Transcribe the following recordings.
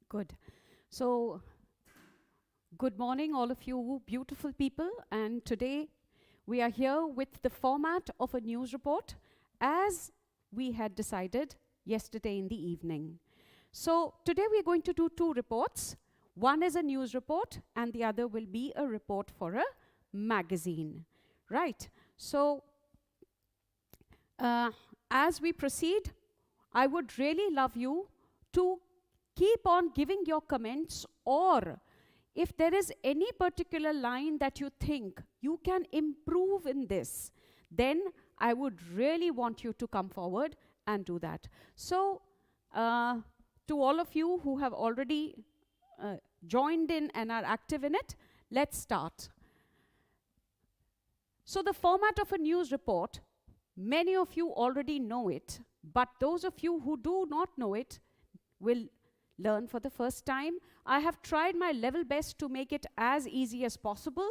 Good. So, good morning, all of you beautiful people. And today we are here with the format of a news report as we had decided yesterday in the evening. So, today we are going to do two reports. One is a news report and the other will be a report for a magazine. Right. So, as we proceed, I would really love you to keep on giving your comments, or if there is any particular line that you think you can improve in this, then I would really want you to come forward and do that. So, to all of you who have already joined in and are active in it, let's start. So the format of a news report, many of you already know it, but those of you who do not know it will learn for the first time. I have tried my level best to make it as easy as possible,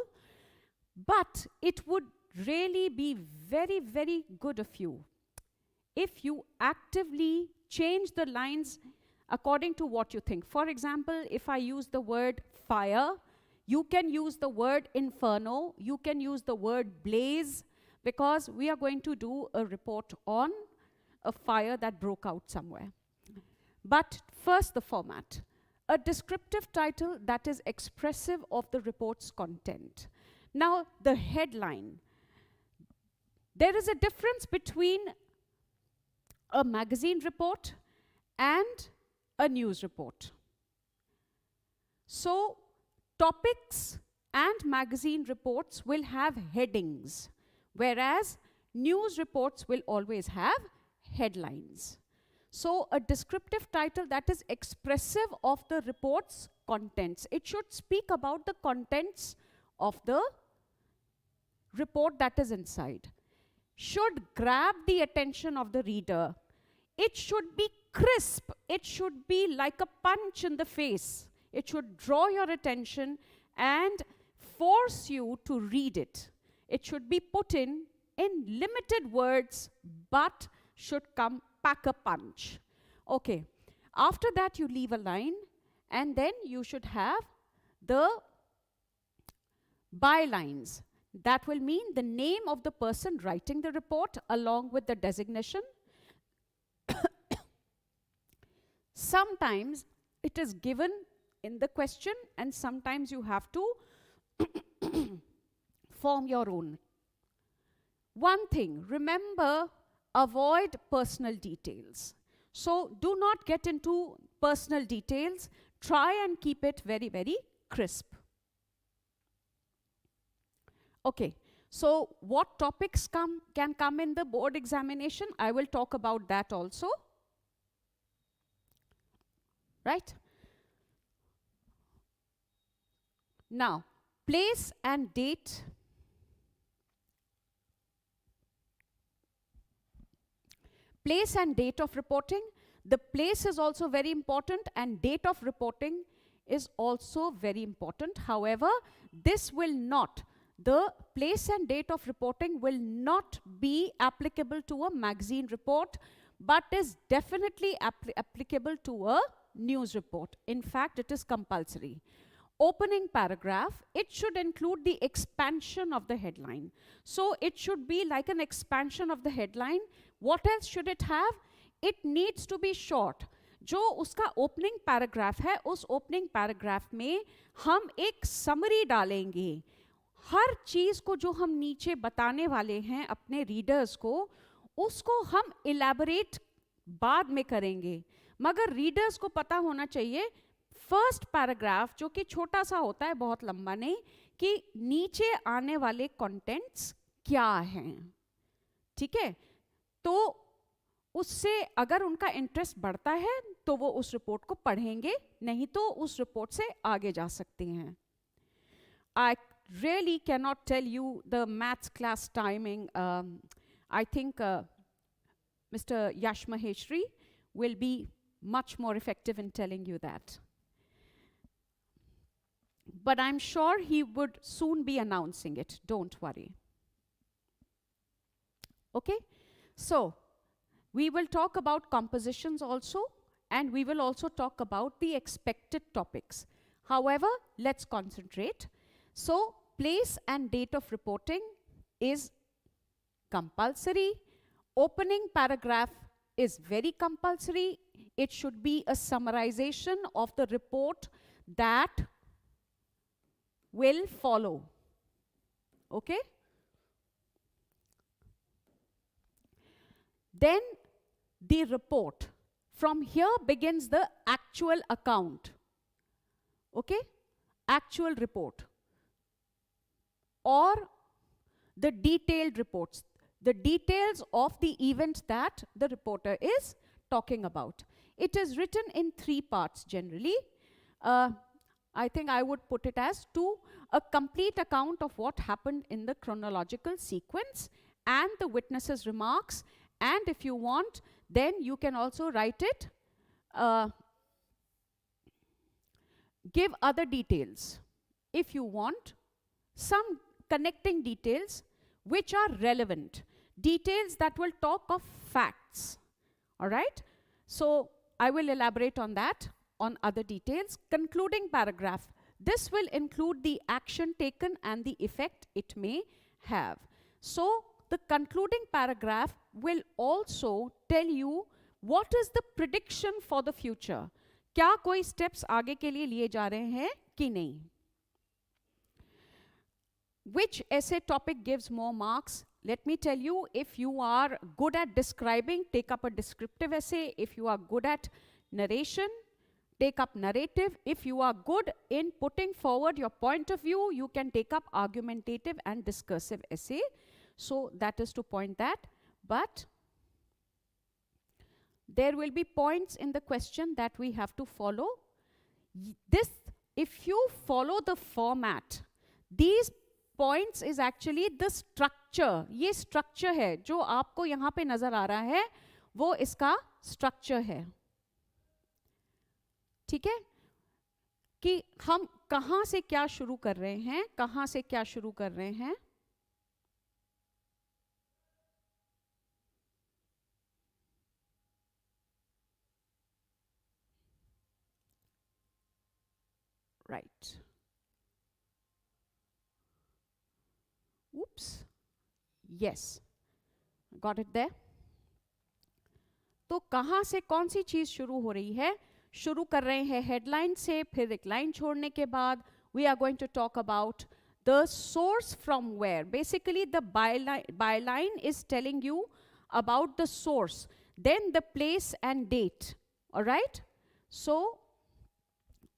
but it would really be very, very good of you if you actively change the lines according to what you think. For example, if I use the word fire, you can use the word inferno, you can use the word blaze, because we are going to do a report on a fire that broke out somewhere. But first, the format. A descriptive title that is expressive of the report's content. Now, the headline. There is a difference between a magazine report and a news report. So, topics and magazine reports will have headings, whereas news reports will always have headlines. So, a descriptive title that is expressive of the report's contents. It should speak about the contents of the report that is inside. Should grab the attention of the reader. It should be crisp. It should be like a punch in the face. It should draw your attention and force you to read it. It should be put in limited words, but should pack a punch. Okay. After that, you leave a line, and then you should have the bylines. That will mean the name of the person writing the report along with the designation. Sometimes it is given in the question, and sometimes you have to form your own. One thing, remember, avoid personal details. So do not get into personal details. Try and keep it very, very crisp. Okay, so what topics can come in the board examination? I will talk about that also. Right? Now, place and date. Place and date of reporting. The place is also very important, and date of reporting is also very important. However, this will not, the place and date of reporting will not be applicable to a magazine report, but is definitely applicable to a news report. In fact, it is compulsory. Opening paragraph, it should include the expansion of the headline. So it should be like an expansion of the headline. What else should it have? It needs to be short. जो उसका opening paragraph है, उस opening paragraph में हम एक summary डालेंगे. हर चीज़ को जो हम नीचे बताने वाले हैं अपने readers को, उसको हम elaborate बाद में करेंगे. मगर readers को पता होना चाहिए फर्स्ट पैराग्राफ, जो कि छोटा सा होता है, बहुत लंबा नहीं, कि नीचे आने वाले कंटेंट्स क्या हैं. ठीक है? तो उससे अगर उनका इंटरेस्ट बढ़ता है तो वो उस रिपोर्ट को पढ़ेंगे, नहीं तो उस रिपोर्ट से आगे जा सकते हैं. I really cannot tell you the maths class timing. I think Mr. Yash Maheshwari will be much more effective in telling you that. But I'm sure he would soon be announcing it. Don't worry. Okay? So, we will talk about compositions also, and we will also talk about the expected topics. However, let's concentrate. So, place and date of reporting is compulsory. Opening paragraph is very compulsory. It should be a summarization of the report that will follow. Okay? Then the report. From here begins the actual account. Okay? Actual report. Or the detailed reports. The details of the event that the reporter is talking about. It is written in 3 parts generally. I think I would put it as a complete account of what happened in the chronological sequence and the witness's remarks. And if you want, then you can also write it, give other details. If you want, some connecting details which are relevant. Details that will talk of facts. All right? So I will elaborate on that, on other details. Concluding paragraph. This will include the action taken and the effect it may have. So the concluding paragraph will also tell you what is the prediction for the future. क्या कोई steps आगे के लिए लिए जा रहे हैं कि नहीं? Which essay topic gives more marks? Let me tell you, if you are good at describing, take up a descriptive essay. If you are good at narration, take up narrative. If you are good in putting forward your point of view, you can take up argumentative and discursive essay. So that is to point that. But there will be points in the question that we have to follow. This, if you follow the format, these points is actually the structure. ये structure है जो आपको यहाँ पे नजर आ रहा है, वो इसका structure है. ठीक है? कि हम कहाँ से क्या शुरू कर रहे हैं, कहाँ से क्या शुरू कर रहे हैं. Right. Oops. Yes. Got it there? तो कहाँ से कौन सी चीज शुरू हो रही है? शुरू कर रहे हैं हेडलाइन से, फिर एक लाइन छोड़ने के बाद we are going to talk about the source from where. Basically the byline is telling you about the source, then the place and date. All right? So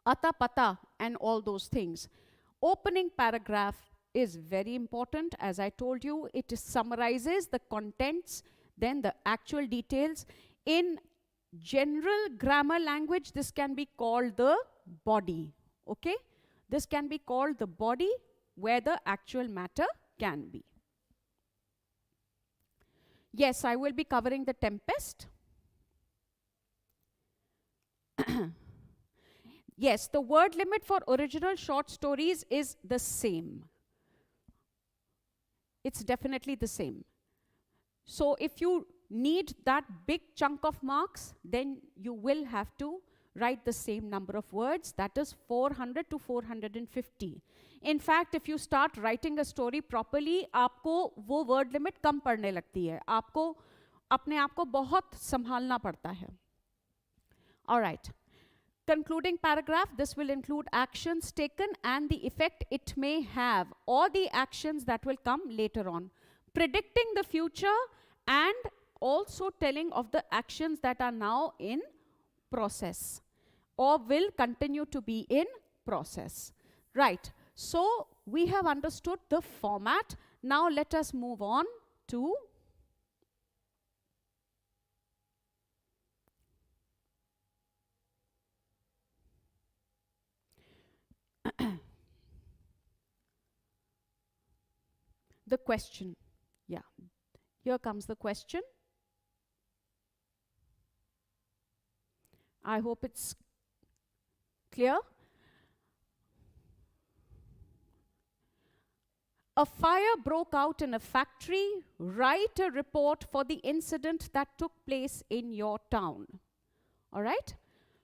ata pata and all those things. Opening paragraph is very important. As I told you, it summarizes the contents, then the actual details. In general grammar language, this can be called the body. Okay? This can be called the body where the actual matter can be. Yes, I will be covering the Tempest. Yes, the word limit for original short stories is the same. It's definitely the same. So if you need that big chunk of marks, then you will have to write the same number of words, that is 400 to 450. In fact, if you start writing a story properly, आपको वो word limit कम पड़ने लगती है. आपको अपने आप को बहुत संभालना पड़ता है. All right. Concluding paragraph, this will include actions taken and the effect it may have, or the actions that will come later on. Predicting the future and also telling of the actions that are now in process or will continue to be in process. Right. So we have understood the format. Now let us move on to the question. Yeah, here comes the question. I hope it's clear. A fire broke out in a factory. Write a report for the incident that took place in your town. All right?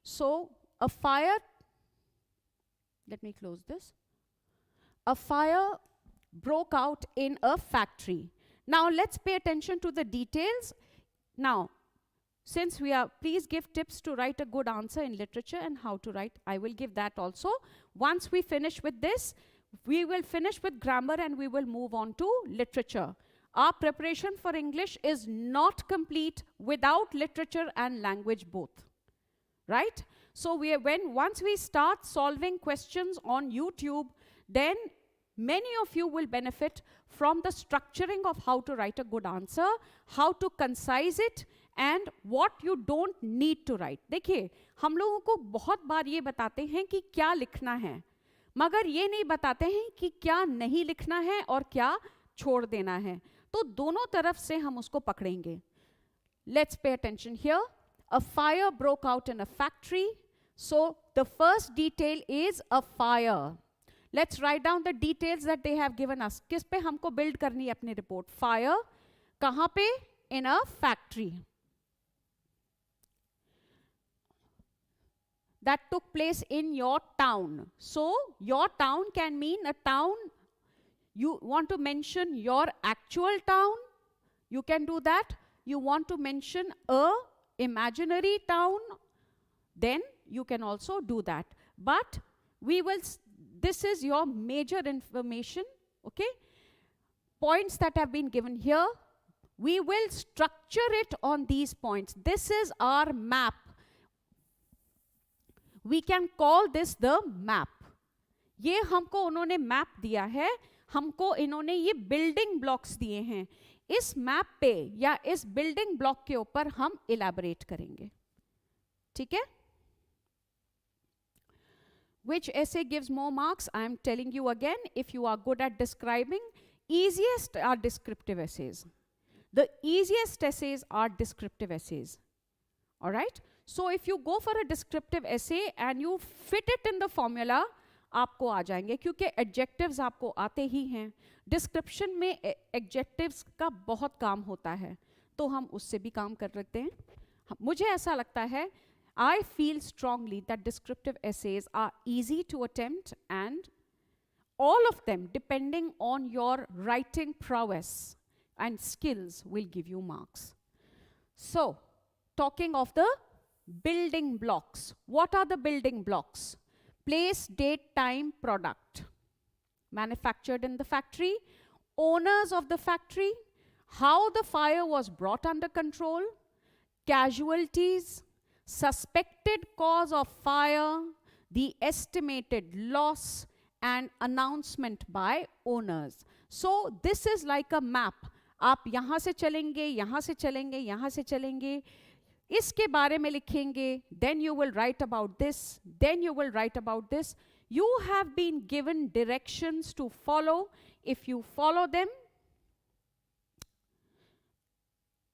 So a fire, let me close this. A fire broke out in a factory. Now let's pay attention to the details. Now, since we are, please give tips to write a good answer in literature and how to write. I will give that also. Once we finish with this, we will finish with grammar and we will move on to literature. Our preparation for English is not complete without literature and language both. Right? So once we start solving questions on YouTube, then many of you will benefit from the structuring of how to write a good answer, how to concise it, and what you don't need to write. देखिए, हम लोगों को बहुत बार ये बताते हैं कि क्या लिखना है, मगर ये नहीं बताते हैं कि क्या नहीं लिखना है और क्या छोड़ देना है. तो दोनों तरफ से हम उसको पकड़ेंगे. Let's pay attention here. A fire broke out in a factory. So the first detail is a fire. Let's write down the details that they have given us. किस पे हमको build करनी है अपनी report? Fire. कहाँ पे? In a factory. That took place in your town. So your town can mean a town. You want to mention your actual town, you can do that. You want to mention a imaginary town, then you can also do that. But we will, this is your major information, okay? Points that have been given here. We will structure it on these points. This is our map. We can call this the map. ये हमको उन्होंने map दिया है, हमको इन्होंने ये building blocks दिए हैं. इस मैप पे या इस बिल्डिंग ब्लॉक के ऊपर हम इलैबोरेट करेंगे. ठीक है? Which essay gives more marks? I am telling you again, if you are good at describing, easiest are descriptive essays. The easiest essays are descriptive essays. All right? So if you go for a descriptive essay and you fit it in the formula, आपको आ जाएंगे, क्योंकि adjectives आपको आते ही हैं. Description में adjectives का बहुत काम होता है, तो हम उससे भी काम कर सकते हैं. मुझे ऐसा लगता है, I feel strongly that descriptive essays are easy to attempt, and all of them, depending on your writing prowess and skills, will give you marks. So, talking of the building blocks. What are the building blocks? Place, date, time, product. Manufactured in the factory. Owners of the factory. How the fire was brought under control. Casualties. Suspected cause of fire. The estimated loss. And announcement by owners. So this is like a map. आप यहाँ से चलेंगे, यहाँ से चलेंगे, यहाँ से चलेंगे. इसके बारे में लिखेंगे, then you will write about this, then you will write about this. You have been given directions to follow. If you follow them,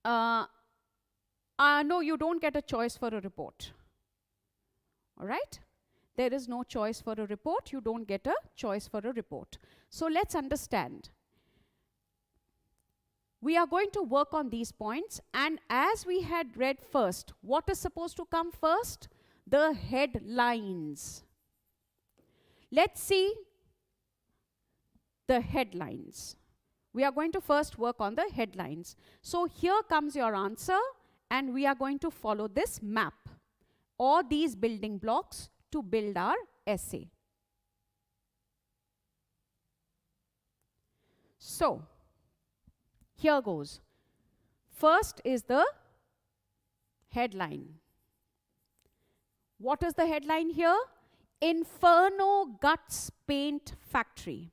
no, you don't get a choice for a report. All right? There is no choice for a report. You don't get a choice for a report. So let's understand. We are going to work on these points, and as we had read first, what is supposed to come first? The headlines. Let's see the headlines. We are going to first work on the headlines. So here comes your answer, and we are going to follow this map or these building blocks to build our essay. So, here goes. First is the headline. What is the headline here? Inferno Guts Paint Factory.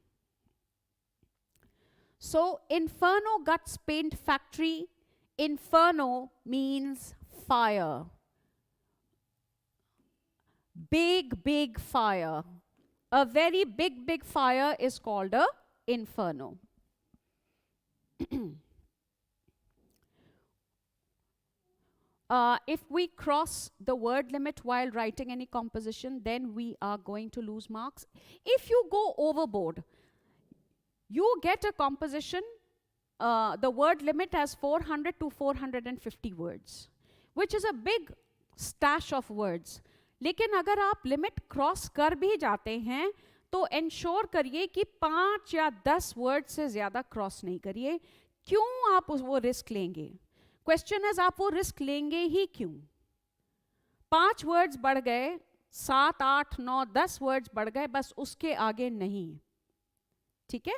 So, Inferno Guts Paint Factory. Inferno means fire. Big, big fire. A very big, big fire is called a inferno. If we cross the word limit while writing any composition, then we are going to lose marks. If you go overboard, you get a composition, the word limit as 400 to 450 words, which is a big stash of words. लेकिन अगर आप limit cross कर भी जाते हैं तो ensure करिए कि 5 या 10 वर्ड से ज्यादा क्रॉस नहीं करिए. क्यों आप वो रिस्क लेंगे? क्वेश्चन है आप वो रिस्क लेंगे ही क्यों? 5 वर्ड्स बढ़ गए, 7, 8, 9, 10 वर्ड्स बढ़ गए, बस उसके आगे नहीं. ठीक है.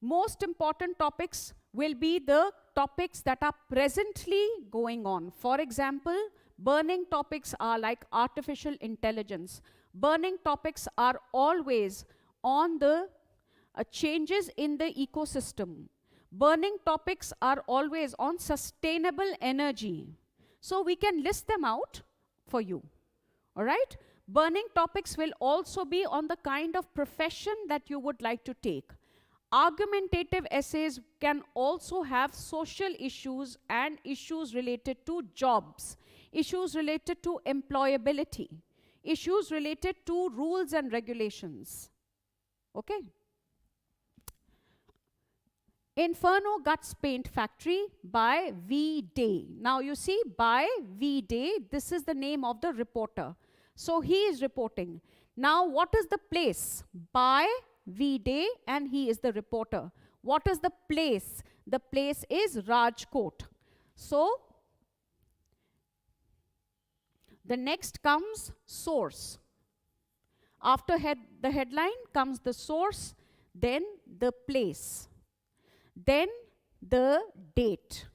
Most important topics will be the topics that are presently going on. For example, burning topics are like artificial intelligence. Burning topics are always on the changes in the ecosystem. Burning topics are always on sustainable energy. So we can list them out for you. All right? Burning topics will also be on the kind of profession that you would like to take. Argumentative essays can also have social issues and issues related to jobs, issues related to employability, issues related to rules and regulations. Okay? Inferno Guts Paint Factory by V. Day. Now you see, by V. Day, this is the name of the reporter. So he is reporting. Now what is the place? By V. Day, and he is the reporter. What is the place? The place is Rajkot. So the next comes source. After the headline comes the source, then the place, then the date.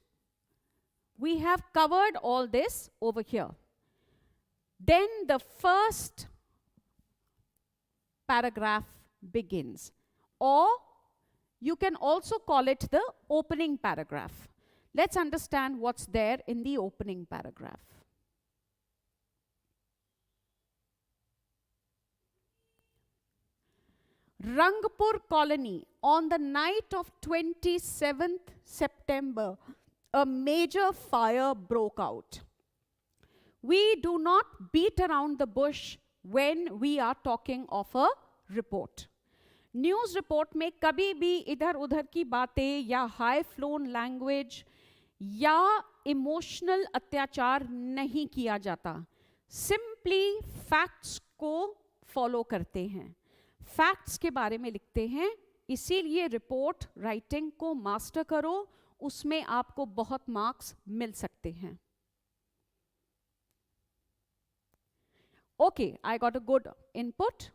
We have covered all this over here. Then the first paragraph begins, or you can also call it the opening paragraph. Let's understand what's there in the opening paragraph. Rangpur colony, on the night of 27th September, a major fire broke out. We do not beat around the bush when we are talking of a report. News report में कभी भी इधर उधर की बातें या high phloem language या emotional अत्याचार नहीं किया जाता. सिंपली फैक्ट्स को फॉलो करते हैं, फैक्ट्स के बारे में लिखते हैं. इसीलिए रिपोर्ट राइटिंग को मास्टर करो, उसमें आपको बहुत मार्क्स मिल सकते हैं. Okay, I got a good input.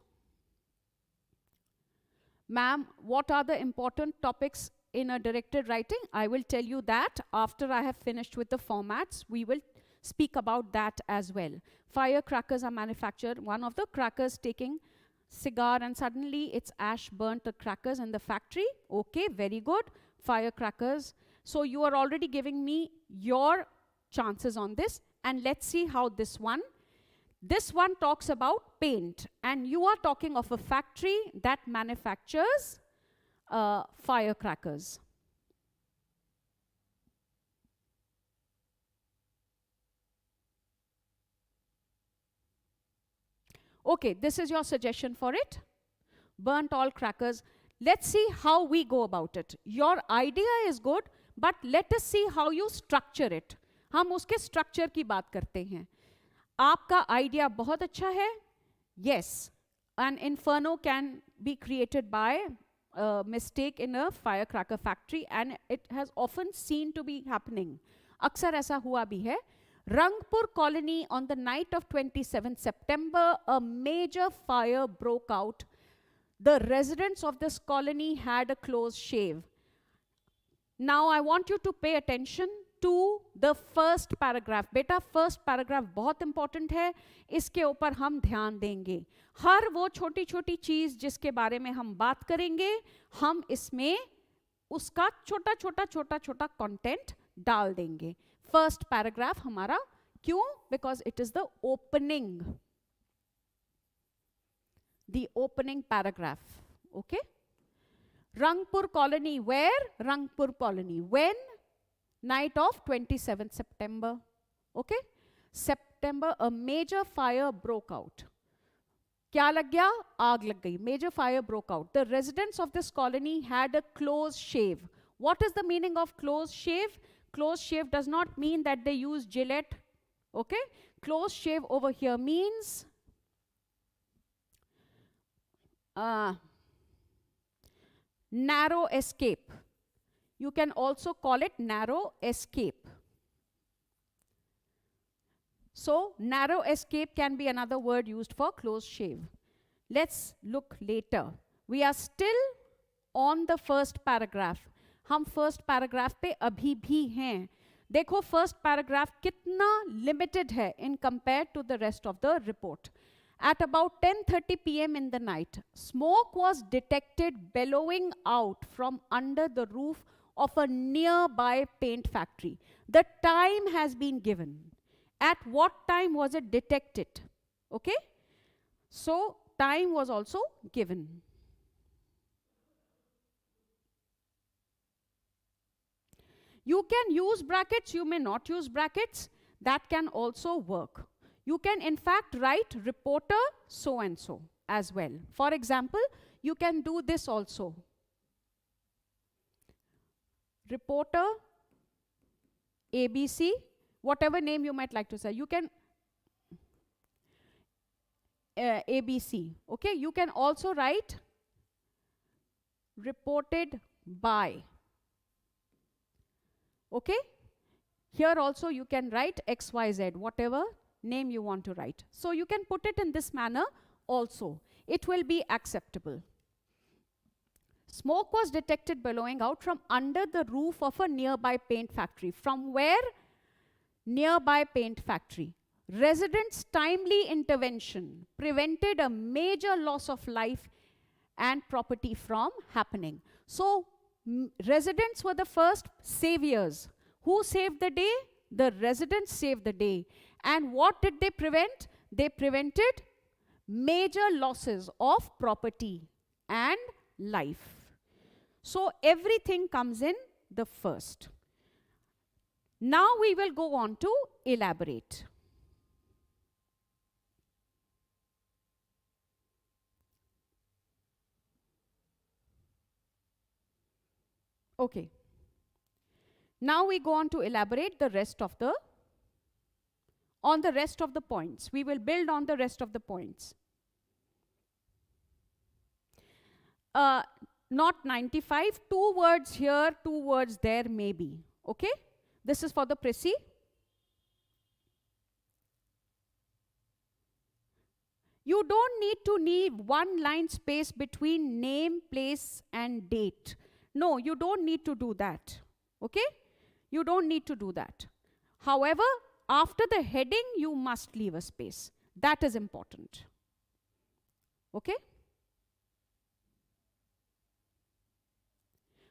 Ma'am, what are the important topics in a directed writing? I will tell you that after I have finished with the formats. We will speak about that as well. Firecrackers are manufactured. One of the crackers taking cigar and suddenly it's ash burnt the crackers in the factory. Okay, very good. Firecrackers. So you are already giving me your chances on this. And let's see how this one talks about paint, and you are talking of a factory that manufactures firecrackers. Okay, this is your suggestion for it. Burnt all crackers. Let's see how we go about it. Your idea is good, but let us see how you structure it. हम उसके structure की बात करते हैं. आपका idea बहुत अच्छा है. Yes, an inferno can be created by a mistake in a firecracker factory, and it has often seen to be happening. अक्सर ऐसा हुआ भी है. Rangpur colony, on the night of 27th September, a major fire broke out. The residents of this colony had a close shave. Now I want you to pay attention to the first paragraph. बेटा first paragraph बहुत important है, इसके ऊपर हम ध्यान देंगे. हर वो छोटी छोटी चीज जिसके बारे में हम बात करेंगे, हम इसमें उसका छोटा छोटा छोटा छोटा कंटेंट डाल देंगे. फर्स्ट पैराग्राफ हमारा क्यों? Because it is the opening, the opening paragraph. Okay. Rangpur colony, where? Rangpur colony, when? Night of 27th September. Okay. September, a major fire broke out. क्या लग गया? आग लग गई. Major fire broke out. The residents of this colony had a close shave. What is the meaning of close shave? Close shave does not mean that they use Gillette. Okay? Close shave over here means narrow escape. You can also call it narrow escape. So, narrow escape can be another word used for close shave. Let's look later. We are still on the first paragraph. हम first paragraph पे अभी भी हैं. देखो first paragraph कितना limited है in compared to the rest of the report. At about 10:30 p.m. in the night, smoke was detected bellowing out from under the roof of a nearby paint factory. The time has been given. At what time was it detected? Okay? So, time was also given. You can use brackets, you may not use brackets. That can also work. You can in fact write reporter so and so as well. For example, you can do this also. Reporter ABC, whatever name you might like to say. You can ABC. Okay, you can also write reported by. Okay, here also you can write XYZ, whatever name you want to write. So you can put it in this manner also. It will be acceptable. Smoke was detected billowing out from under the roof of a nearby paint factory. From where? Nearby paint factory. Residents' timely intervention prevented a major loss of life and property from happening. So, residents were the first saviors. Who saved the day? The residents saved the day. And what did they prevent? They prevented major losses of property and life. So everything comes in the first. Now we will go on to elaborate. Okay. Now we go on to elaborate the rest of the points. We will build on the rest of the points. Not 95, 2 words here, 2 words there maybe. Okay? This is for the Prissy. You don't need to leave one line space between name, place and date. No, you don't need to do that. Okay? You don't need to do that. However, after the heading, you must leave a space. That is important. Okay?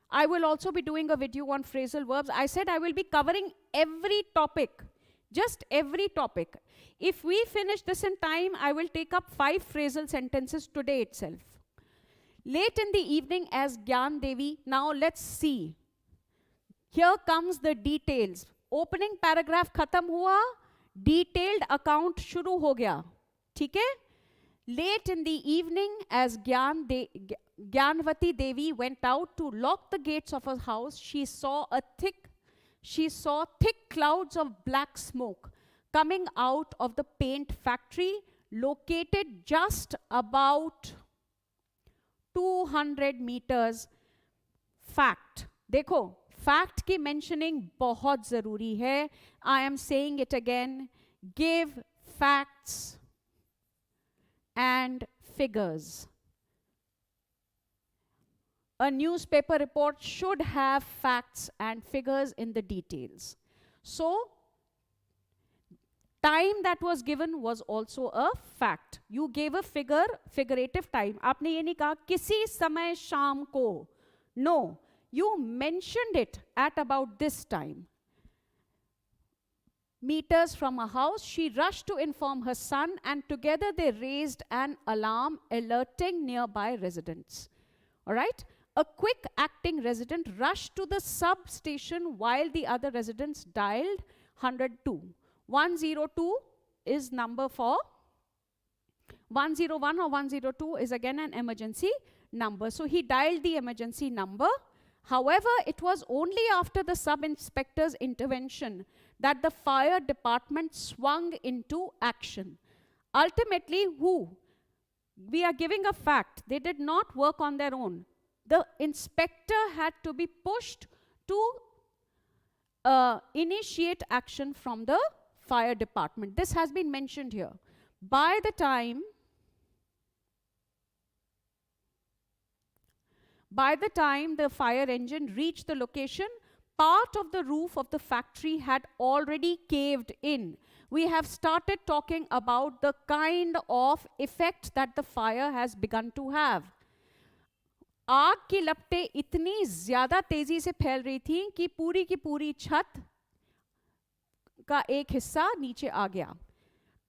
I will also be doing a video on phrasal verbs. I said I will be covering every topic. Just every topic. If we finish this in time, I will take up 5 phrasal sentences today itself. Late in the evening as Gyan Devi. Now let's see. Here comes the details. Opening paragraph khatam hua. Detailed account shuru ho gaya. ठीक है? Late in the evening as Gyanvati Devi went out to lock the gates of her house, she saw thick clouds of black smoke coming out of the paint factory located just about 200 meters. Fact. देखो, fact की mentioning बहुत ज़रूरी है. I am saying it again. Give facts and figures. A newspaper report should have facts and figures in the details. So, time that was given was also a fact. You gave a figure, figurative time. आपने ये नहीं कहा किसी समय शाम को. No, you mentioned it at about this time. Meters from a house, she rushed to inform her son, and together they raised an alarm alerting nearby residents. All right? A quick acting resident rushed to the substation while the other residents dialed 102. 102 is number for 101 or 102 is again an emergency number. So he dialed the emergency number However, it was only after the sub-inspector's intervention that the fire department swung into action. Ultimately, who? We are giving a fact. They did not work on their own. The inspector had to be pushed to initiate action from the fire department. This has been mentioned here. By the time the fire engine reached the location, part of the roof of the factory had already caved in. We have started talking about the kind of effect that the fire has begun to have. आग की लपटें इतनी ज्यादा तेजी से फैल रही थी कि पूरी की पूरी छत का एक हिस्सा नीचे आ गया.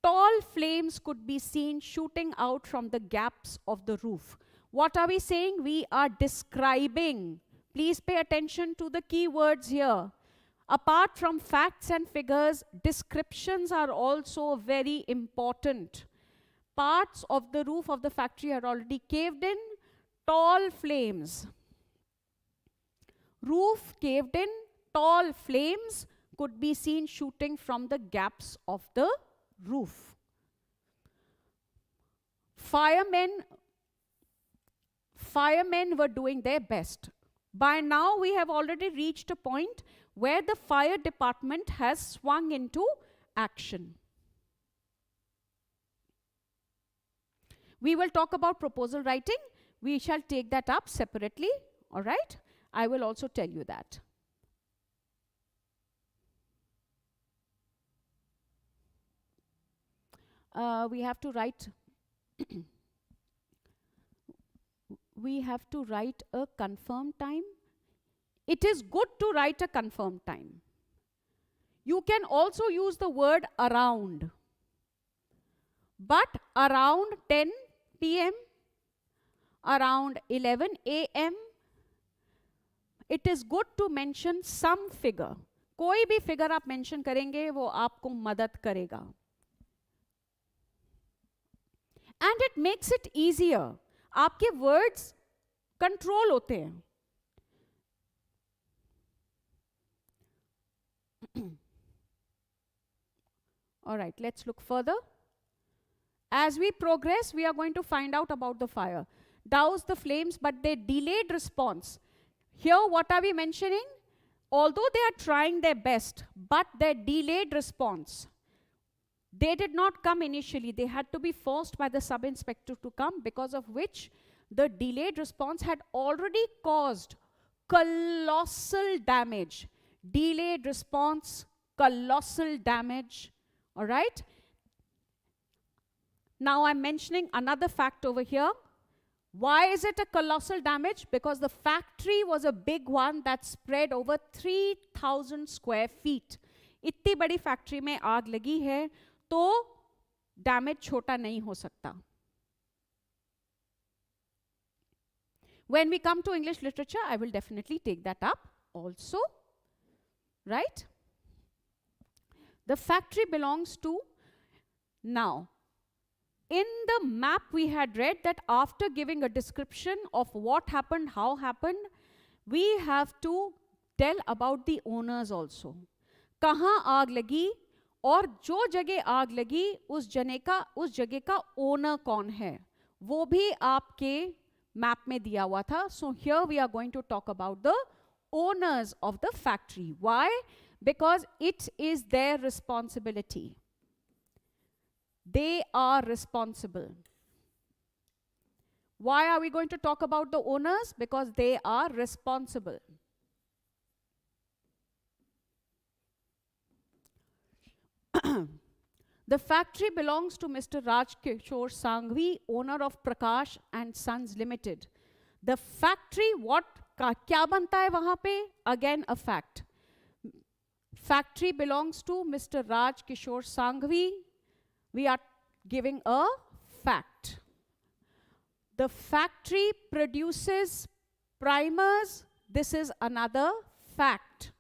Tall flames could be seen shooting out from the gaps of the roof. What are we saying? We are describing. Please pay attention to the key words here. Apart from facts and figures, descriptions are also very important. Parts of the roof of the factory are already caved in. Tall flames. Roof caved in, tall flames could be seen shooting from the gaps of the roof. Firemen were doing their best. By now, we have already reached a point where the fire department has swung into action. We will talk about proposal writing. We shall take that up separately, all right? I will also tell you that. We have to write we have to write a confirmed time. It is good to write a confirmed time. You can also use the word around. But around 10 p.m., around 11 a.m., it is good to mention some figure. कोई भी figure आप mention करेंगे वो आपको मदद करेगा. And it makes it easier. आपके words control होते हैं. All right, let's look further. As we progress, we are going to find out about the fire. Douse the flames, but they delayed response. Here, what are we mentioning? Although they are trying their best, but their delayed response. They did not come initially. They had to be forced by the sub-inspector to come, because of which the delayed response had already caused colossal damage. Delayed response, colossal damage. All right? Now I'm mentioning another fact over here. Why is it a colossal damage? Because the factory was a big one that spread over 3,000 square feet. इतनी बड़ी factory में आग लगी है तो damage छोटा नहीं हो सकता. When we come to English literature, I will definitely take that up also. Right? The factory belongs to, now, in the map we had read that after giving a description of what happened, how happened, we have to tell about the owners also. कहाँ आग लगी और जो जगह आग लगी उस जगह का ओनर कौन है वो भी आपके मैप में दिया हुआ था. So here we are going to talk about the owners of the factory. Why? Because it is their responsibility. They are responsible. Why are we going to talk about the owners? Because they are responsible. The factory belongs to Mr. Raj Kishore Sanghvi, owner of Prakash and Sons Limited. The factory, what क्या बनता है वहाँ पे? Again a fact. Factory belongs to Mr. Raj Kishore Sanghvi. We are giving a fact. The factory produces primers. This is another fact.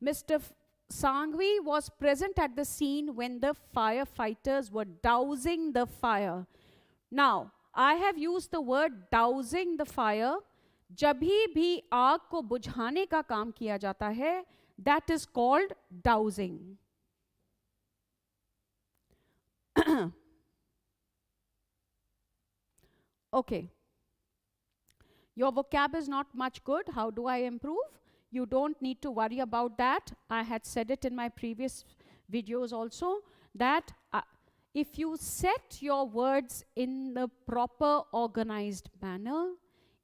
Mr. Sanghvi was present at the scene when the firefighters were dousing the fire. Now, I have used the word dousing the fire जब भी आग को बुझाने का काम किया जाता है, that is called dousing. Okay. Your vocab is not much good. How do I improve? You don't need to worry about that. I had said it in my previous videos also, that if you set your words in the proper organized manner,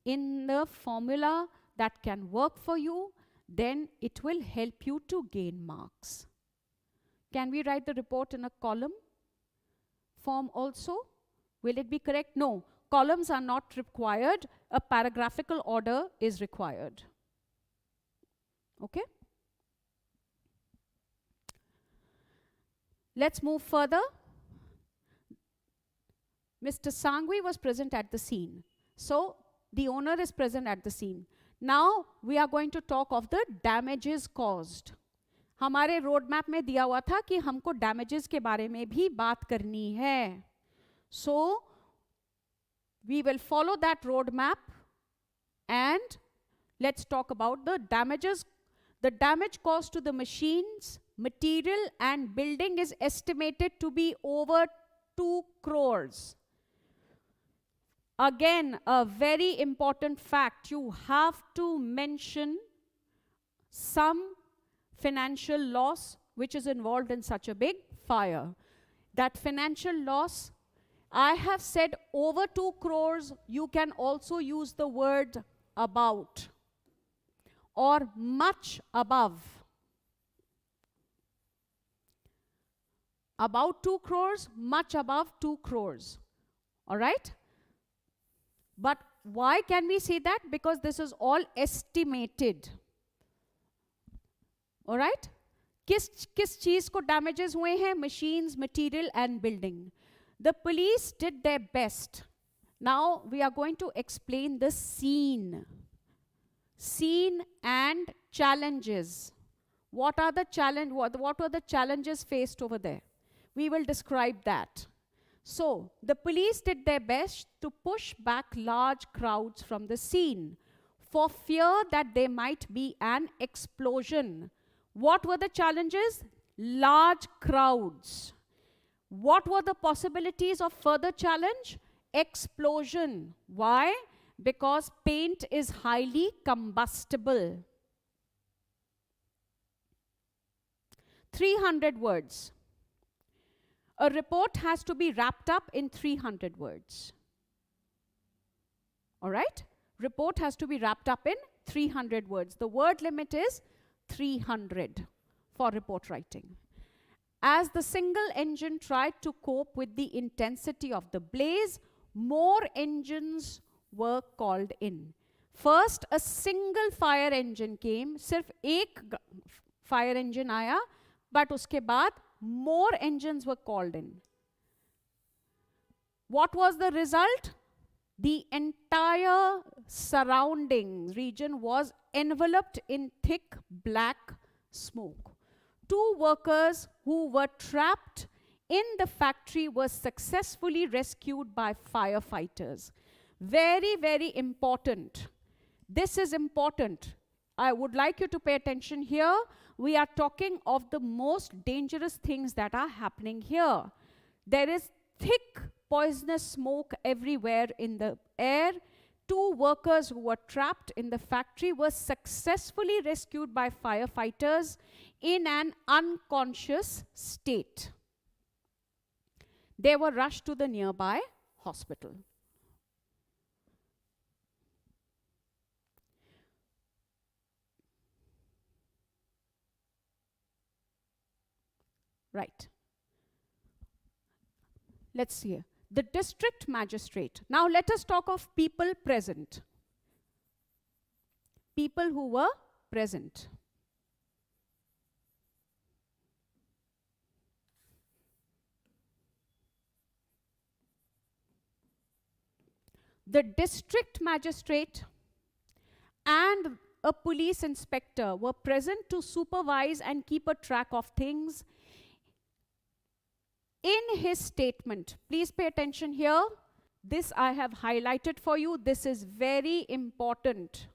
in the formula that can work for you, then it will help you to gain marks. Can we write the report in a column form also? Will it be correct? No. Columns are not required. A paragraphical order is required. Okay? Let's move further. Mr. Sangvi was present at the scene. So, the owner is present at the scene. Now, we are going to talk of the damages caused. हमारे road map में दिया हुआ था कि हमको damages के बारे में भी बात करनी है. So, we will follow that road map and let's talk about the damages. The damage caused to the machines, material and building is estimated to be over 2 crores. Again, a very important fact. You have to mention some financial loss which is involved in such a big fire. That financial loss, I have said over 2 crores. You can also use the word about or much above. About 2 crores, much above 2 crores. All right? But why can we say that? Because this is all estimated. All right? किस चीज को damages हुए हैं? Machines, material and building. The police did their best. Now we are going to explain the scene. Scene and challenges. What are the what were the challenges faced over there? We will describe that. So, the police did their best to push back large crowds from the scene for fear that there might be an explosion. What were the challenges? Large crowds. What were the possibilities of further challenge? Explosion. Why? Because paint is highly combustible. 300 words. A report has to be wrapped up in 300 words. All right? Report has to be wrapped up in 300 words. The word limit is 300 for report writing. As the single engine tried to cope with the intensity of the blaze, more engines were called in. First, a single fire engine came. सिर्फ एक fire engine आया, but उसके बाद more engines were called in. What was the result? The entire surrounding region was enveloped in thick black smoke. 2 workers who were trapped in the factory were successfully rescued by firefighters. Very, very important. This is important. I would like you to pay attention here. We are talking of the most dangerous things that are happening here. There is thick poisonous smoke everywhere in the air. 2 workers who were trapped in the factory were successfully rescued by firefighters in an unconscious state. They were rushed to the nearby hospital. Right. Let's see here. The district magistrate. Now let us talk of people present. People who were present. The district magistrate and a police inspector were present to supervise and keep a track of things. In his statement, please pay attention here. This I have highlighted for you. This is very important.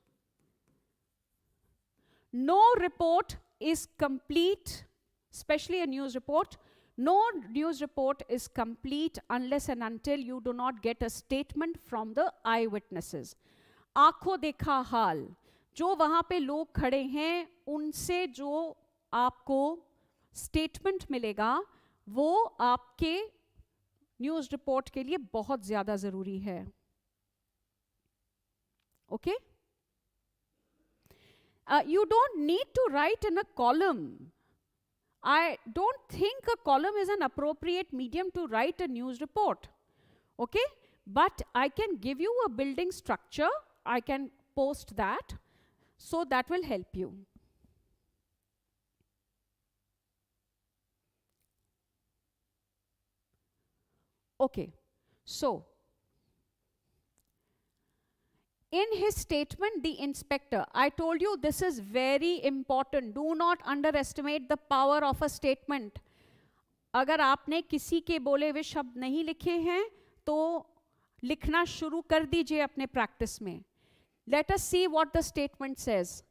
No report is complete, especially a news report. No news report is complete unless and until you do not get a statement from the eyewitnesses. आंखों देखा हाल, जो वहां पे लोग खड़े हैं उनसे जो आपको स्टेटमेंट मिलेगा वो आपके न्यूज रिपोर्ट के लिए बहुत ज्यादा जरूरी है. Okay? You don't need to write in a column. I don't think a column is an appropriate medium to write a news report. Okay? But I can give you a building structure. I can post that. So that will help you. Okay. So, in his statement, the inspector, I told you this is very important. Do not underestimate the power of a statement. अगर आपने किसी के बोले हुए शब्द नहीं लिखे हैं तो लिखना शुरू कर दीजिए अपने प्रैक्टिस में. Let us see what the statement says.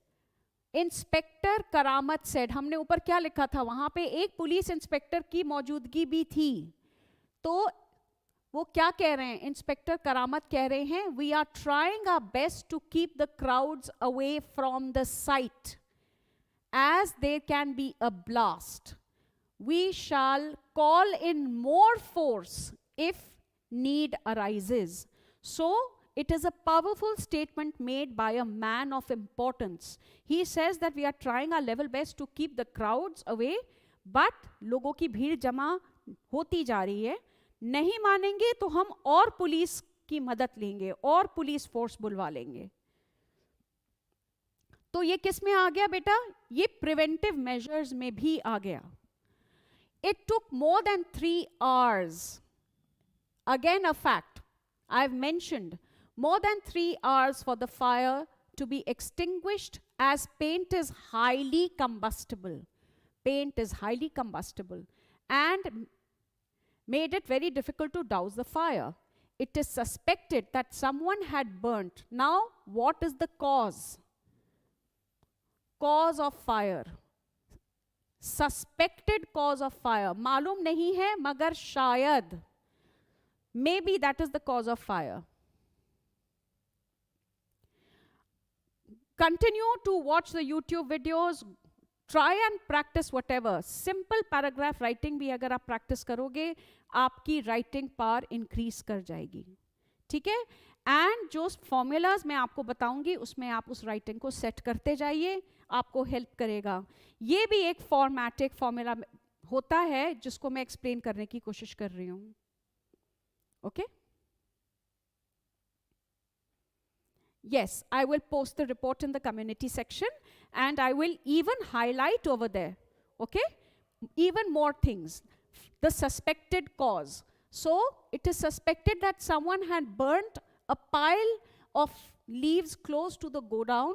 Inspector Karamat said, हमने ऊपर क्या लिखा था, वहां पे एक पुलिस इंस्पेक्टर की मौजूदगी भी थी. तो वो क्या कह रहे हैं, इंस्पेक्टर करामत कह रहे हैं, we are trying our best to keep the crowds away from the site as there can be a blast. We shall call in more force if need arises. So it is a powerful statement made by a man of importance. He says that we are trying our level best to keep the crowds away, but लोगों की भीड़ जमा होती जा रही है, नहीं मानेंगे तो हम और पुलिस की मदद लेंगे और पुलिस फोर्स बुलवा लेंगे. तो ये किस में आ गया बेटा, ये प्रिवेंटिव मेजर्स में भी आ गया. It took more than 3 hours. Again a fact, I've mentioned, more than 3 hours for the fire to be extinguished as paint is highly combustible. Paint is highly combustible and made it very difficult to douse the fire. It is suspected that someone had burnt. Now, what is the cause? Cause of fire. Suspected cause of fire. मालूम नहीं है मगर शायद. Maybe that is the cause of fire. Continue to watch the YouTube videos. Try and practice whatever. Simple paragraph writing भी अगर आप practice करोगे, आपकी writing power increase कर जाएगी. ठीक है? And जो formulas मैं आपको बताऊंगी, उसमें आप उस writing को set करते जाइए, आपको help करेगा. ये भी एक formatic formula होता है, जिसको मैं explain करने की कोशिश कर रही हूँ. Okay? Yes, I will post the report in the community section and I will even highlight over there. Okay? Even more things. The suspected cause. So, it is suspected that someone had burnt a pile of leaves close to the godown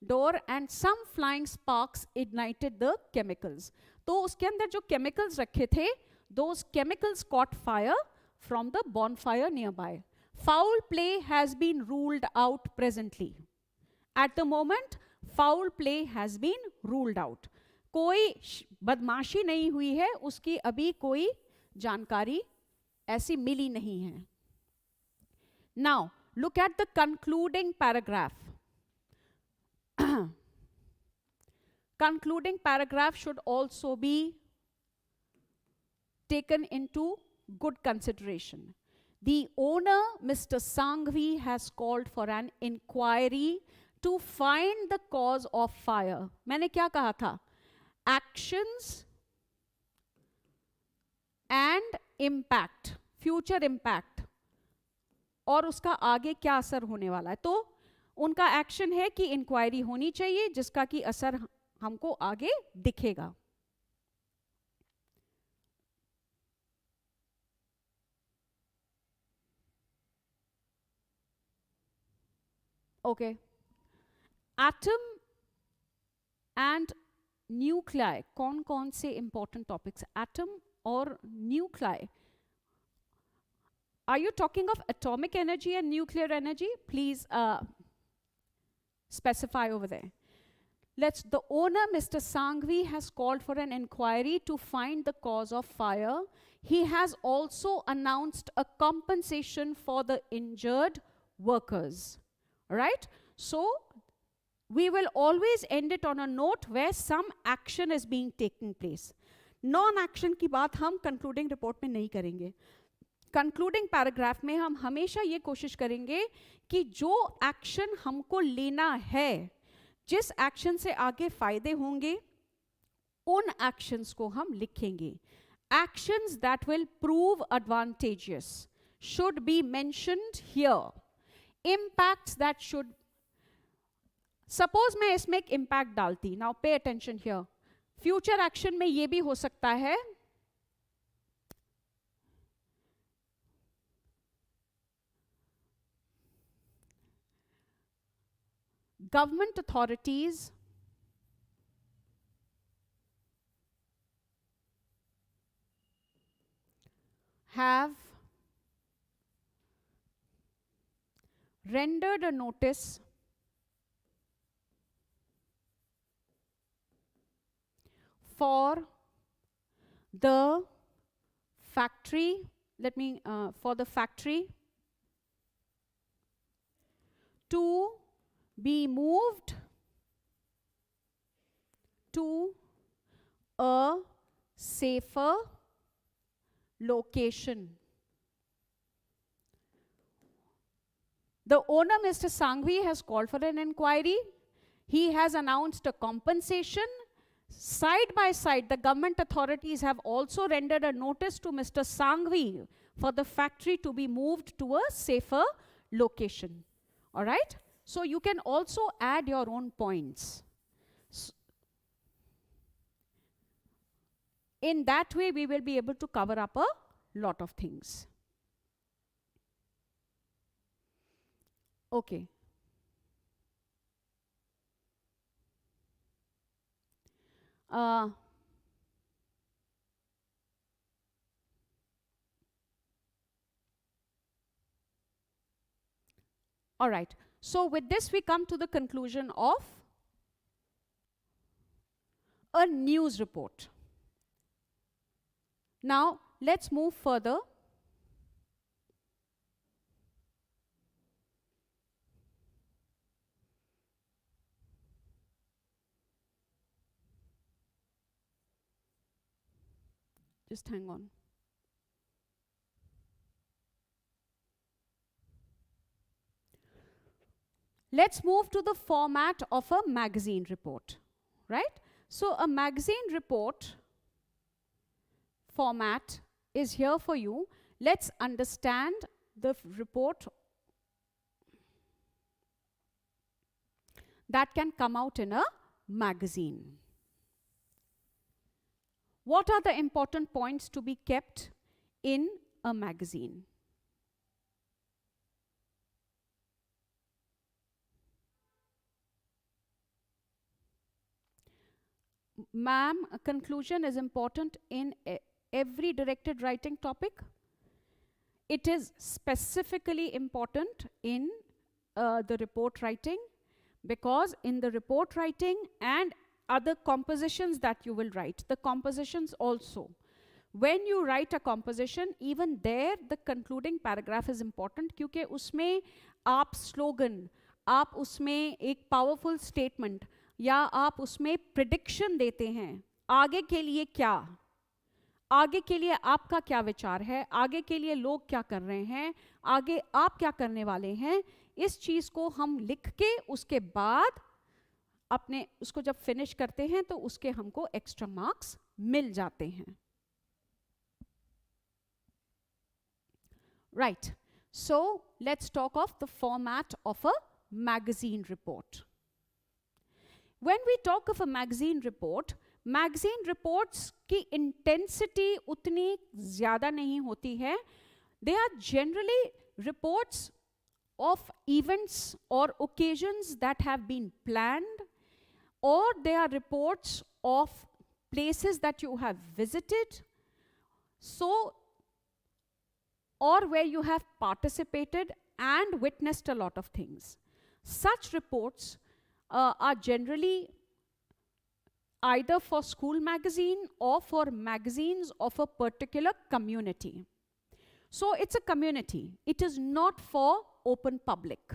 door and some flying sparks ignited the chemicals. तो उसके अंदर जो chemicals रखे थे, those chemicals caught fire from the bonfire nearby. Foul play has been ruled out presently. At the moment, foul play has been ruled out. कोई बदमाशी नहीं हुई है, उसकी अभी कोई जानकारी ऐसी मिली नहीं है. Now, look at the concluding paragraph. Concluding paragraph should also be taken into good consideration. The owner, Mr. Sanghvi, has called for an inquiry to find the cause of fire. मैंने क्या कहा था? Actions and impact, future impact, और उसका आगे क्या असर होने वाला है. तो उनका एक्शन है कि इंक्वायरी होनी चाहिए जिसका कि असर हमको आगे दिखेगा. Okay. Atom and nuclei. कौन कौन से important topics? Atom और nuclei. Are you talking of atomic energy and nuclear energy? Please specify over there. The owner, Mr. Sanghvi, has called for an inquiry to find the cause of fire. He has also announced a compensation for the injured workers. Right? So, we will always end it on a note where some action is being taken place. Non-action की बात हम concluding report में नहीं करेंगे. Concluding paragraph में हम हमेशा ये कोशिश करेंगे कि जो action हमको लेना है, जिस action से आगे फायदे होंगे, उन actions को हम लिखेंगे. Actions that will prove advantageous should be mentioned here. Impacts that should, suppose मैं इसमें एक impact डालती, now pay attention here. Future action में ये भी हो सकता है, government authorities have rendered a notice for the factory, for the factory to be moved to a safer location. The owner, Mr. Sanghvi, has called for an inquiry. He has announced a compensation. Side by side, the government authorities have also rendered a notice to Mr. Sanghvi for the factory to be moved to a safer location. All right? So you can also add your own points. In that way, we will be able to cover up a lot of things. Okay. All right. So with this, we come to the conclusion of a news report. Now, let's move further. Just hang on. Let's move to the format of a magazine report, right? So a magazine report format is here for you. Let's understand the report that can come out in a magazine. What are the important points to be kept in a magazine? Ma'am, a conclusion is important in every directed writing topic. It is specifically important in the report writing, because in the report writing and other compositions that you will write, the compositions also, when you write a composition, even there the concluding paragraph is important, क्योंकि उसमें आप slogan, आप उसमें एक powerful statement, या आप उसमें prediction देते हैं, आगे के लिए क्या, आगे के लिए आपका क्या विचार है, आगे के लिए लोग क्या कर रहे हैं, आगे आप क्या करने वाले हैं, इस चीज को हम लिख के उसके बाद अपने उसको जब फिनिश करते हैं तो उसके हमको एक्स्ट्रा मार्क्स मिल जाते हैं. Right. So let's talk of the format of a magazine report. When we talk of a magazine reports की intensity उतनी ज़्यादा नहीं होती है. They are generally reports of events or occasions that have been planned, or they are reports of places that you have visited. So or where you have participated and witnessed a lot of things. Such reports are generally either for school magazine or for magazines of a particular community. So it's a community. It is not for open public.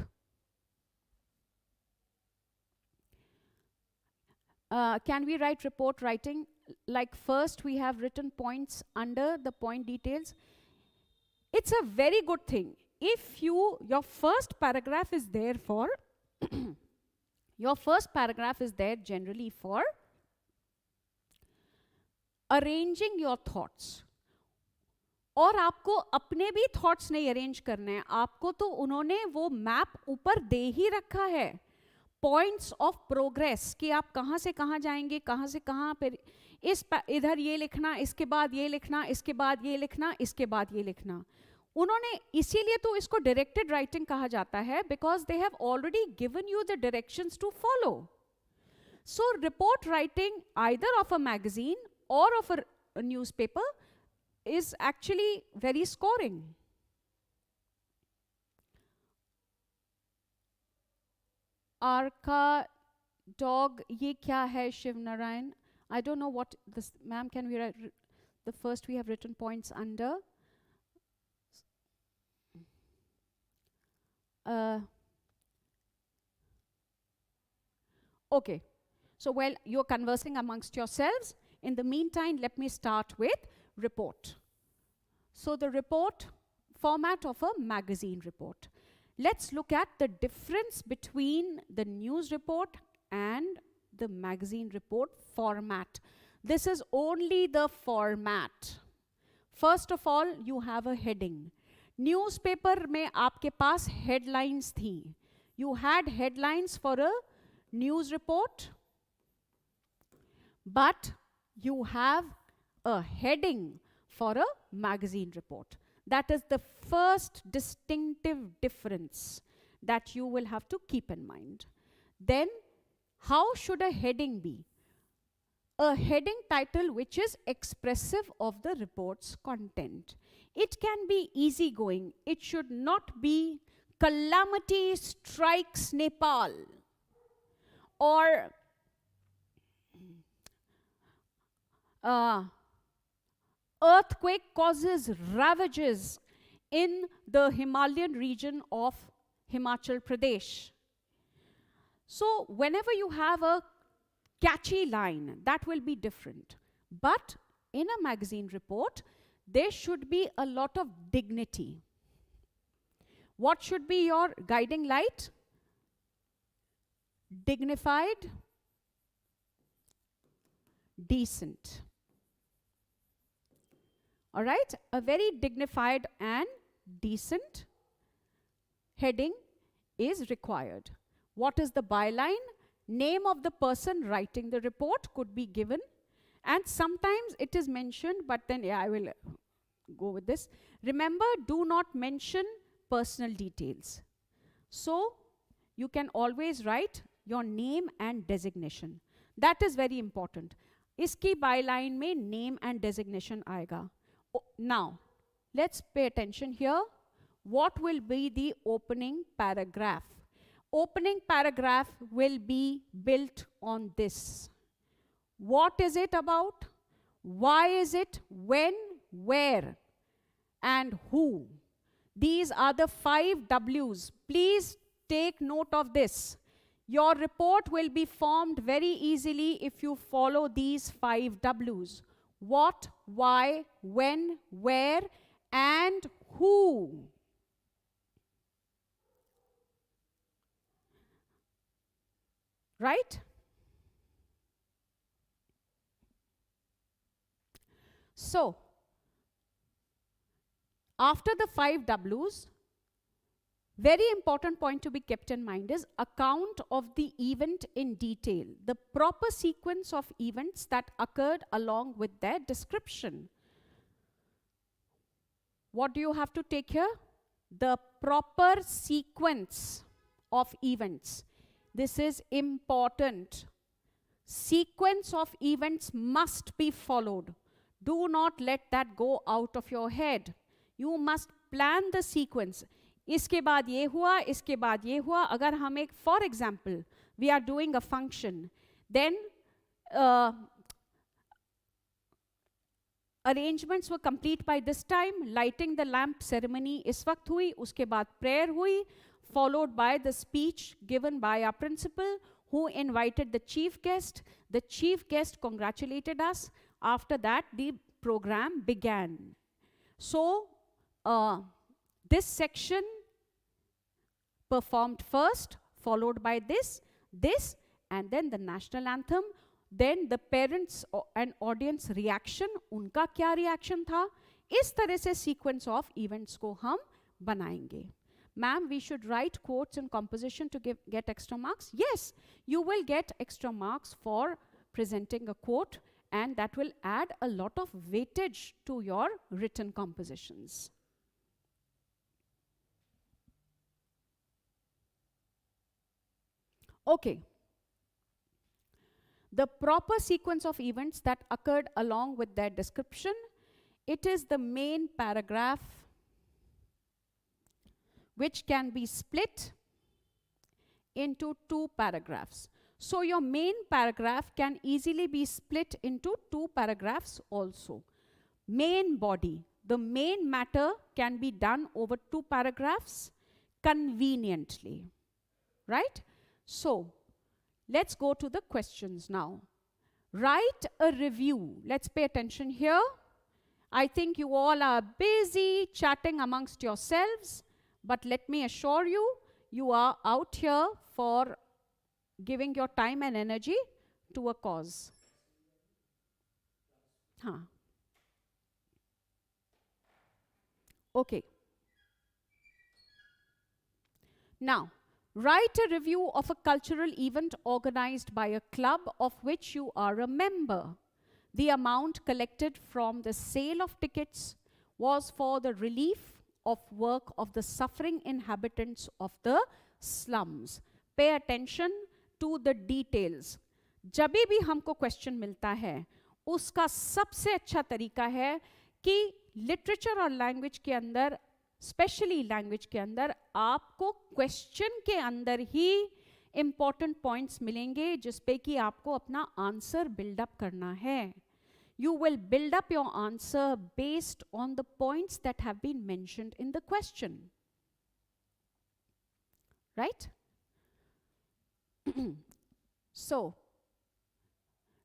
Can we write report writing? Like first we have written points under the point details. It's a very good thing. If your first paragraph is there for, your first paragraph is there generally for arranging your thoughts. और आपको अपने भी thoughts नहीं arrange करने हैं, आपको तो उन्होंने वो मैप ऊपर दे ही रखा है, पॉइंट्स ऑफ प्रोग्रेस, कि आप कहाँ से कहाँ जाएंगे, कहाँ से कहाँ, फिर इधर ये लिखना, इसके बाद ये लिखना, इसके बाद ये लिखना, इसके बाद ये लिखना. उन्होंने इसीलिए तो इसको डायरेक्टेड राइटिंग कहा जाता है, because they have already given you the directions to follow. So report writing either of a magazine or of a newspaper is actually very scoring. Arka dog, ye kya hai, Shiv Narayan? I don't know what this, ma'am, can we write the first we have written points under? Okay, so while you're conversing amongst yourselves, in the meantime, let me start with report. So the report, format of a magazine report. Let's look at the difference between the news report and the magazine report format. This is only the format. First of all, you have a heading. Newspaper में आपके पास headlines थी. You had headlines for a news report, but you have a heading for a magazine report. That is the first distinctive difference that you will have to keep in mind. Then, how should a heading be? A heading title which is expressive of the report's content. It can be easygoing. It should not be "Calamity strikes Nepal" or "Earthquake causes ravages in the Himalayan region of Himachal Pradesh." So whenever you have a catchy line, that will be different. But in a magazine report, there should be a lot of dignity. What should be your guiding light? Dignified, decent. All right, a very dignified and decent heading is required. What is the byline? Name of the person writing the report could be given, and sometimes it is mentioned, but then yeah, I will go with this. Remember, do not mention personal details. So you can always write your name and designation. That is very important. Iski byline mein name and designation aega. Now, let's pay attention here. What will be the opening paragraph? Opening paragraph will be built on this. What is it about? Why is it? When? Where? And who? These are the 5 W's. Please take note of this. Your report will be formed very easily if you follow these 5 W's. What, why, when, where, and who. Right? So, after the 5 W's, very important point to be kept in mind is account of the event in detail, the proper sequence of events that occurred along with their description. What do you have to take here? The proper sequence of events. This is important. Sequence of events must be followed. Do not let that go out of your head. You must plan the sequence. इसके बाद ये हुआ, इसके बाद ये हुआ. अगर हम एक, for example, we are doing a function, then arrangements were complete by this time. Lighting the lamp ceremony इस वक्त हुई, उसके बाद prayer हुई, followed by the speech given by our principal, who invited the chief guest. The chief guest congratulated us. After that, the program began. So, this section performed first, followed by this, and then the national anthem. Then the parents and audience reaction, उनका क्या reaction था? इस तरह से sequence of events को हम बनाएंगे. Ma'am, we should write quotes in composition to get extra marks. Yes, you will get extra marks for presenting a quote, and that will add a lot of weightage to your written compositions. Okay. The proper sequence of events that occurred along with their description, it is the main paragraph which can be split into 2 paragraphs. So your main paragraph can easily be split into 2 paragraphs also. Main body, the main matter can be done over 2 paragraphs conveniently, right? So, let's go to the questions now. Write a review. Let's pay attention here. I think you all are busy chatting amongst yourselves, but let me assure you, you are out here for giving your time and energy to a cause. Okay. Now, write a review of a cultural event organized by a club of which you are a member. The amount collected from the sale of tickets was for the relief of work of the suffering inhabitants of the slums. Pay attention to the details. जब भी हमको question मिलता है, उसका सबसे अच्छा तरीका है कि लिटरेचर और लैंग्वेज के अंदर, स्पेशली लैंग्वेज के अंदर, आपको क्वेश्चन के अंदर ही इंपॉर्टेंट पॉइंट्स मिलेंगे जिस पे कि आपको अपना आंसर बिल्डअप करना है. You will build up your answer based on the points that have been mentioned in the question. Right? So,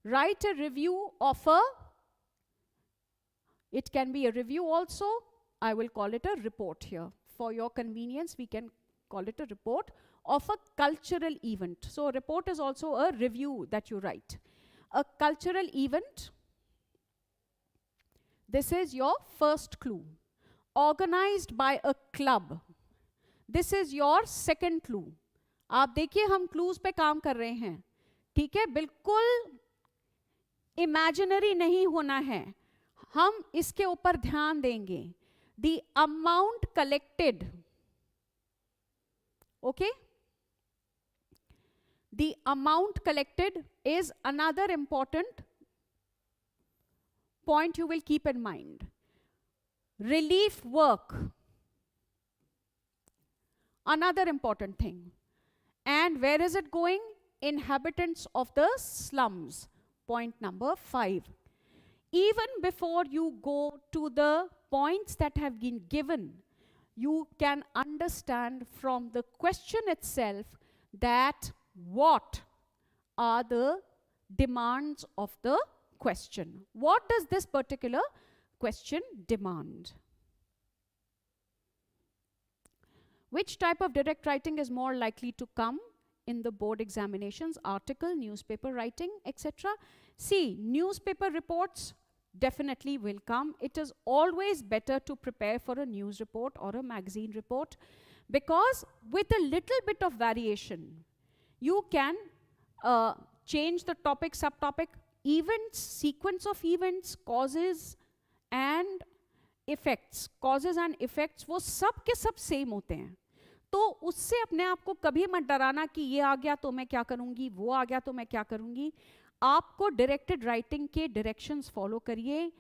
write a review of a, it can be a review also, I will call it a report here. For your convenience, we can call it a report of a cultural event. So, a report is also a review that you write. A cultural event, this is your first clue. Organized by a club. This is your second clue. आप देखिए हम clues पे काम कर रहे हैं, ठीक है? बिल्कुल इमेजिनरी नहीं होना है, हम इसके ऊपर ध्यान देंगे. The amount collected, okay? The amount collected is another important point you will keep in mind. Relief work, another important thing. And where is it going? Inhabitants of the slums. Point number 5. Even before you go to the points that have been given, you can understand from the question itself that what are the demands of the question. What does this particular question demand? Which type of direct writing is more likely to come in the board examinations? Article, newspaper writing, etc. See, newspaper reports definitely will come. It is always better to prepare for a news report or a magazine report, because with a little bit of variation, you can change the topic, subtopic, events, sequence of events, causes and effects. Causes and effects वो सब के सब same होते हैं, तो उससे अपने आप को कभी मत डराना कि ये आ गया तो मैं क्या करूँगी, वो आ गया तो मैं क्या करूँगी. आपको डायरेक्टेड राइटिंग के डायरेक्शंस फॉलो करिए.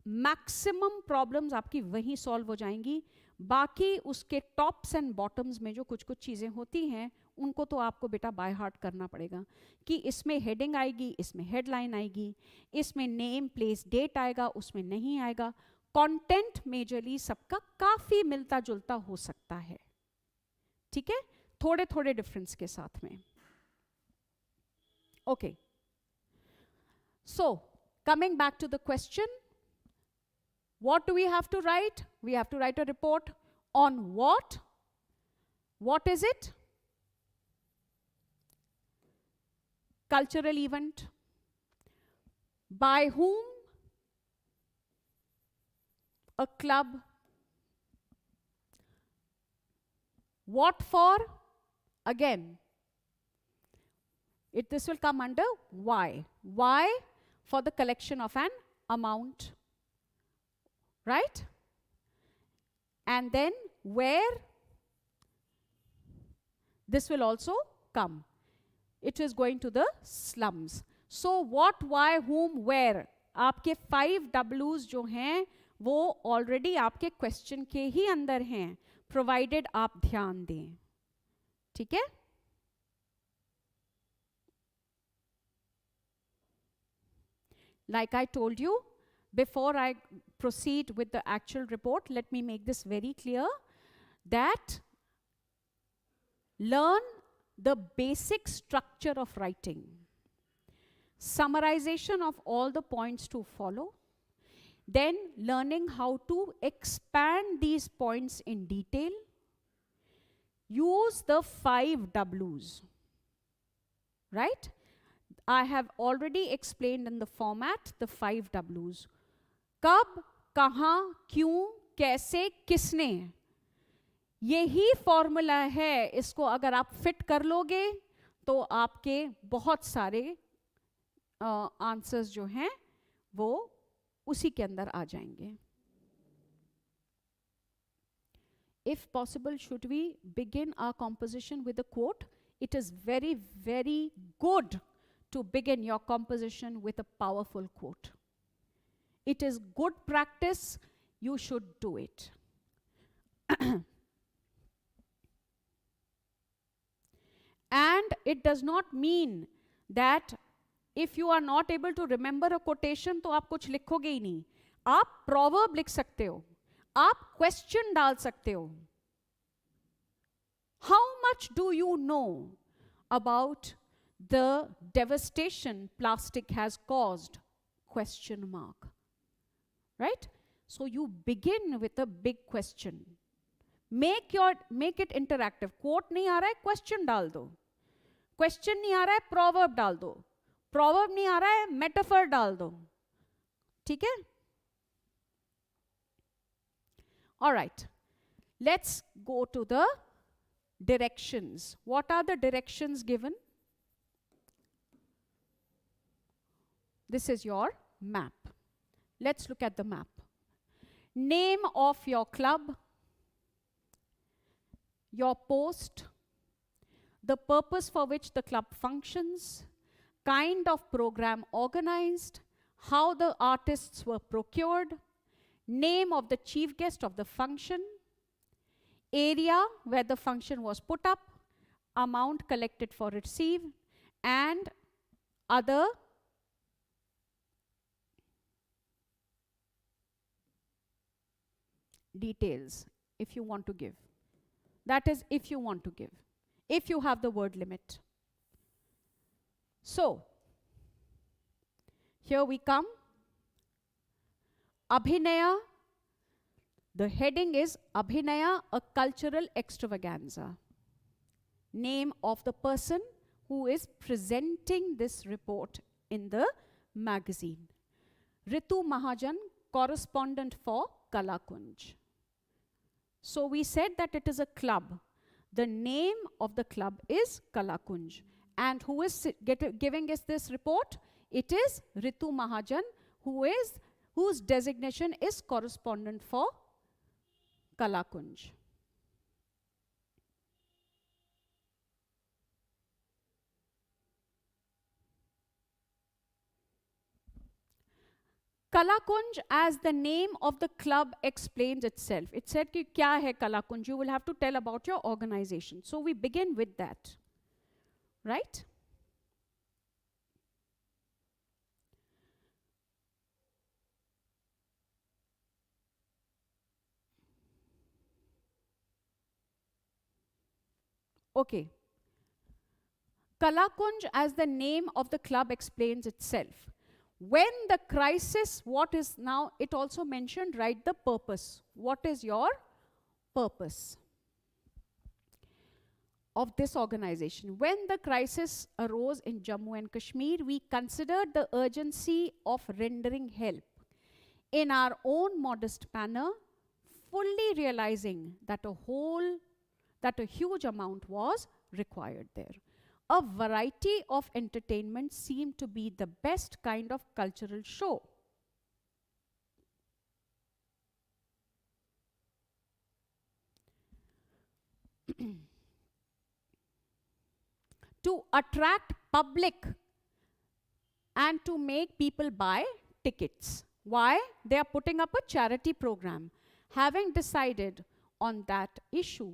मैक्सिमम प्रॉब्लम्स आपकी वहीं सॉल्व हो जाएंगी. बाकी उसके टॉप्स एंड बॉटम्स में जो कुछ कुछ चीज़ें होती हैं उनको तो आपको बेटा बाय हार्ट करना पड़ेगा कि इसमें हेडिंग आएगी, इसमें हेडलाइन आएगी, इसमें नेम प्लेस डेट आएगा, उसमें नहीं आएगा. कंटेंट मेजरली सबका काफ़ी मिलता जुलता हो सकता है. ठीक है, थोड़े थोड़े डिफरेंस के साथ में. Okay, so coming back to the question, what do we have to write? We have to write a report on what? What is it? Cultural event. By whom? A club. What for? Again, this will come under why. Why? For the collection of an amount. Right? And then where? This will also come. It is going to the slums. So what, why, whom, where? आपके 5 W's जो हैं वो already आपके question के ही अंदर हैं, provided आप ध्यान दें. ठीक है? Like I told you, before I proceed with the actual report, let me make this very clear that learn the basic structure of writing. Summarization of all the points to follow. Then learning how to expand these points in detail. Use the 5 W's. Right? I have already explained in the format the 5 W's. कब, कहाँ, क्यों, कैसे, किसने. यही formula है. इसको अगर आप फिट कर लोगे तो आपके बहुत सारे आंसर्स जो हैं वो उसी के अंदर आ जाएंगे. If possible, should we begin our composition with a quote? It is very, very good to begin your composition with a powerful quote. It is good practice. You should do it. And it does not mean that if you are not able to remember a quotation तो आप कुछ लिखोगे ही नहीं. आप proverb लिख सकते हो, आप question डाल सकते हो. How much do you know about the devastation plastic has caused? Question mark. Right? So you begin with a big question. Make it interactive. Quote नहीं आ रहा है, question डाल दो. Question नहीं आ रहा है, proverb डाल दो. Proverb नहीं आ रहा है, metaphor डाल दो. ठीक है? All right. Let's go to the directions. What are the directions given? This is your map. Let's look at the map. Name of your club, your post, the purpose for which the club functions, kind of program organized, how the artists were procured, name of the chief guest of the function, area where the function was put up, amount collected for receive, and other details if you want to give. That is, if you want to give, if you have the word limit. So, here we come. Abhinaya. The heading is Abhinaya, a cultural extravaganza. Name of the person who is presenting this report in the magazine. Ritu Mahajan, correspondent for Kalakunj. So we said that it is a club. The name of the club is Kalakunj. And who is giving us this report? It is Ritu Mahajan, whose designation is correspondent for Kalakunj. Kalakunj, as the name of the club explains itself. It said ki kya hai Kalakunj? You will have to tell about your organization. So we begin with that, right? Okay. Kalakunj, as the name of the club explains itself. When the crisis, what is now, it also mentioned, right, the purpose. What is your purpose of this organization? When the crisis arose in Jammu and Kashmir, we considered the urgency of rendering help in our own modest manner, fully realizing that a huge amount was required there. A variety of entertainment seemed to be the best kind of cultural show. To attract public and to make people buy tickets. Why? They are putting up a charity program. Having decided on that issue,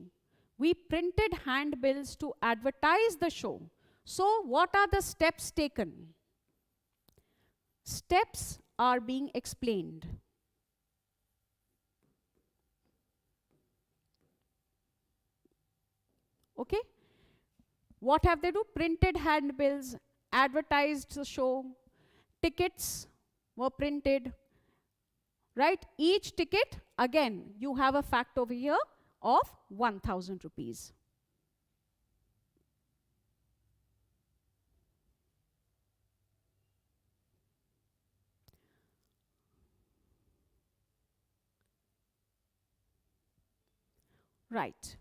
we printed handbills to advertise the show. So what are the steps taken? Steps are being explained. Okay? What have they do? Printed handbills, advertised the show, tickets were printed, right? Each ticket, again, you have a fact over here of 1,000 rupees. Right.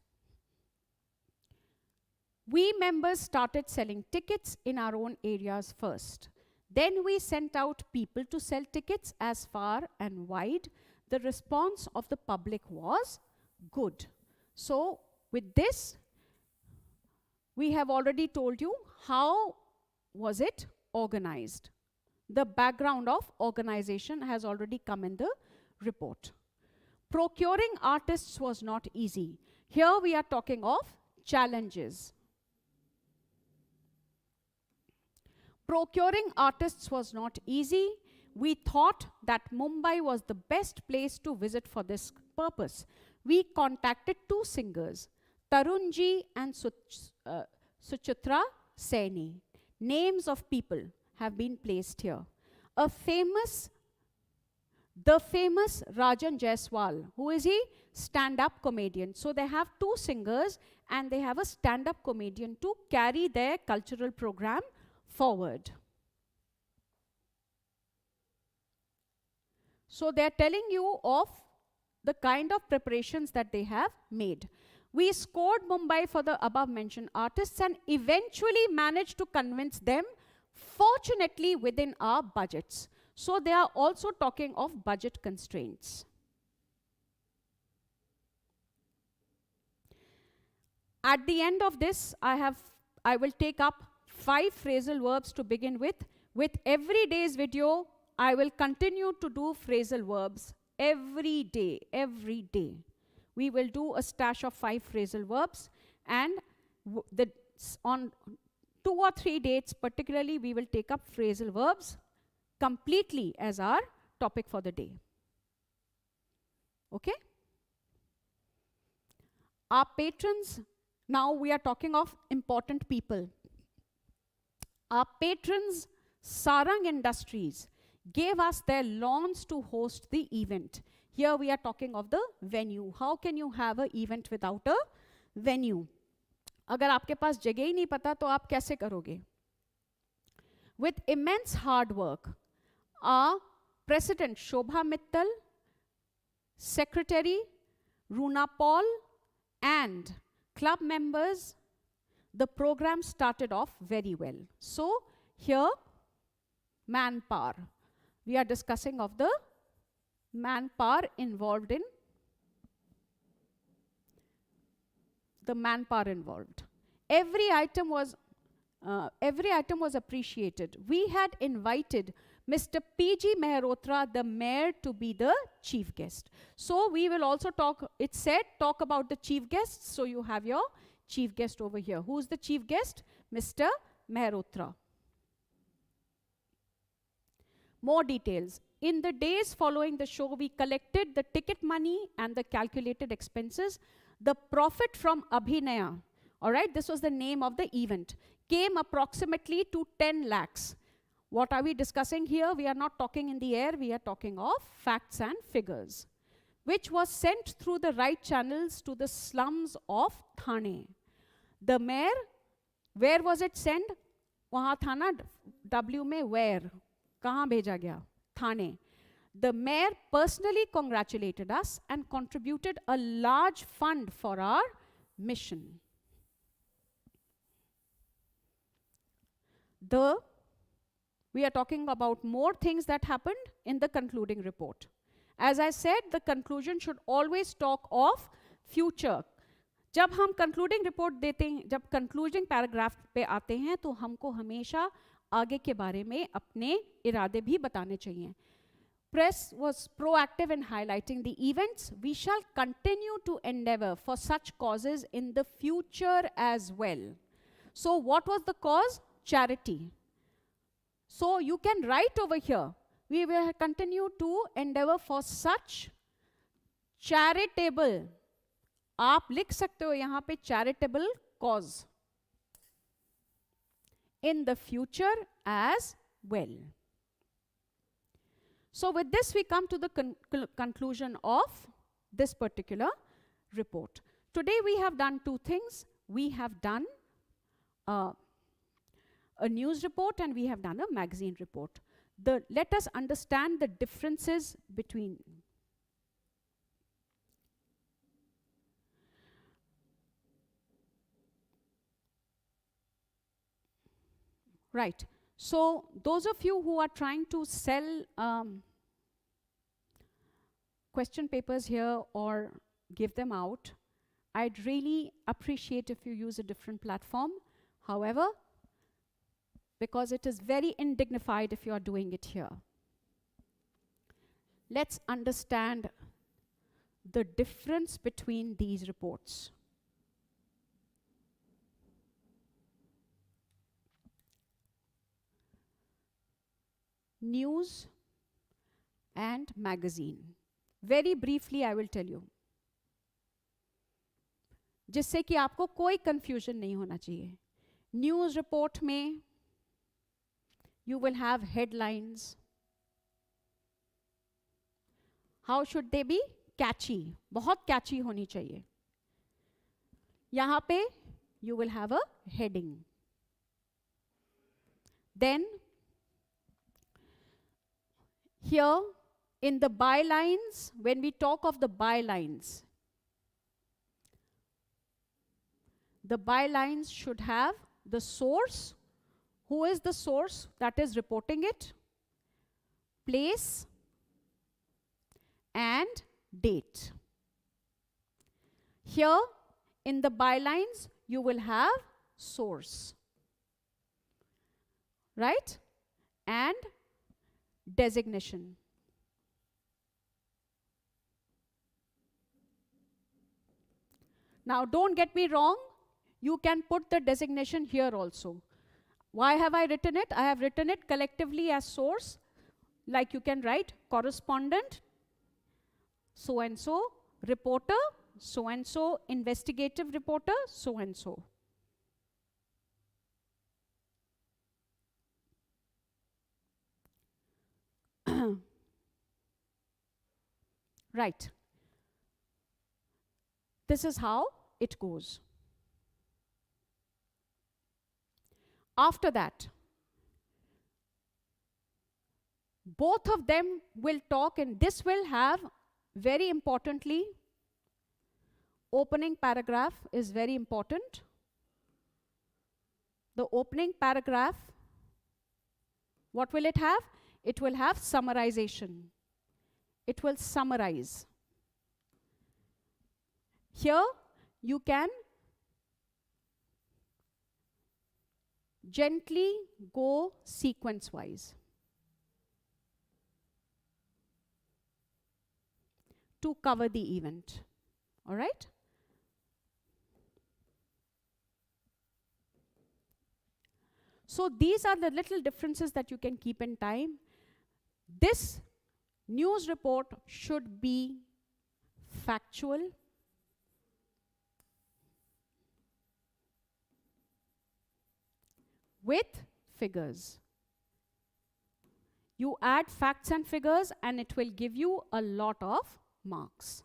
We members started selling tickets in our own areas first. Then we sent out people to sell tickets as far and wide. The response of the public was good. So with this, we have already told you how was it organized. The background of organization has already come in the report. Procuring artists was not easy. Here we are talking of challenges. Procuring artists was not easy. We thought that Mumbai was the best place to visit for this purpose. We contacted two singers, Tarunji and Suchitra Saini. Names of people have been placed here. The famous Rajan Jaiswal. Who is he? Stand-up comedian. So they have two singers and they have a stand-up comedian to carry their cultural program forward. So they're telling you of the kind of preparations that they have made. We scored Mumbai for the above mentioned artists and eventually managed to convince them, fortunately within our budgets. So they are also talking of budget constraints. At the end of this, I will take up 5 phrasal verbs to begin with. With every day's video, I will continue to do phrasal verbs every day, every day. We will do a stash of 5 phrasal verbs, and on 2 or 3 dates particularly, we will take up phrasal verbs completely as our topic for the day. Okay? Our patrons, now we are talking of important people. Our patrons, Sarang Industries, gave us their lawns to host the event. Here we are talking of the venue. How can you have an event without a venue? अगर आपके पास जगह ही नहीं पता तो आप कैसे करोगे? With immense hard work, our President Shobha Mittal, Secretary Runa Paul, and club members, the program started off very well. So here, manpower. We are discussing of the manpower involved in the manpower involved. Every item was appreciated. We had invited Mr. P.G. Mehrotra, the mayor, to be the chief guest. So we will also talk, it said, talk about the chief guests. So you have your chief guest over here. Who's the chief guest? Mr. Mehrotra. More details. In the days following the show, we collected the ticket money and the calculated expenses. The profit from Abhinaya, all right, this was the name of the event, came approximately to 10 lakhs. What are we discussing here? We are not talking in the air, we are talking of facts and figures, which was sent through the right channels to the slums of Thane. The mayor, where was it sent? Wahan tha na W mein where? Kahan bheja gaya? Thane. The mayor personally congratulated us and contributed a large fund for our mission. We are talking about more things that happened in the concluding report. As I said, the conclusion should always talk of future. जब हम concluding report देते हैं, जब concluding paragraph पे आते हैं, तो हमको हमेशा आगे के बारे में अपने इरादे भी बताने चाहिए. Press was proactive in highlighting the events. We shall continue to endeavor for such causes in the future as well. So what was the cause? Charity. So you can write over here, we will continue to endeavor for such charitable. आप लिख सकते हो यहाँ पे charitable cause in the future as well. So with this we come to the conclusion of this particular report. Today we have done two things. We have done a news report and we have done a magazine report. Let us understand the differences between. Right. So those of you who are trying to sell question papers here or give them out, I'd really appreciate if you use a different platform. However, because it is very indignified if you are doing it here. Let's understand the difference between these reports. News and magazine. Very briefly I will tell you, जिससे कि आपको कोई confusion नहीं होना चाहिए. News report में you will have headlines. How should they be? Catchy. बहुत catchy होनी चाहिए. यहाँ पे you will have a heading. Then here in the bylines, when we talk of the bylines should have the source. Who is the source that is reporting it? Place and date. Here in the bylines you will have source, right? And designation. Now don't get me wrong, you can put the designation here also. Why have I written it? I have written it collectively as source. Like you can write correspondent, so and so, reporter, so and so, investigative reporter, so and so. Right. This is how it goes. After that, both of them will talk, and this will have, very importantly, opening paragraph is very important. The opening paragraph, what will it have? It will have summarization. It will summarize. Here you can gently go sequence wise. to cover the event. All right? So these are the little differences that you can keep in time. This news report should be factual, with figures. You add facts and figures and it will give you a lot of marks.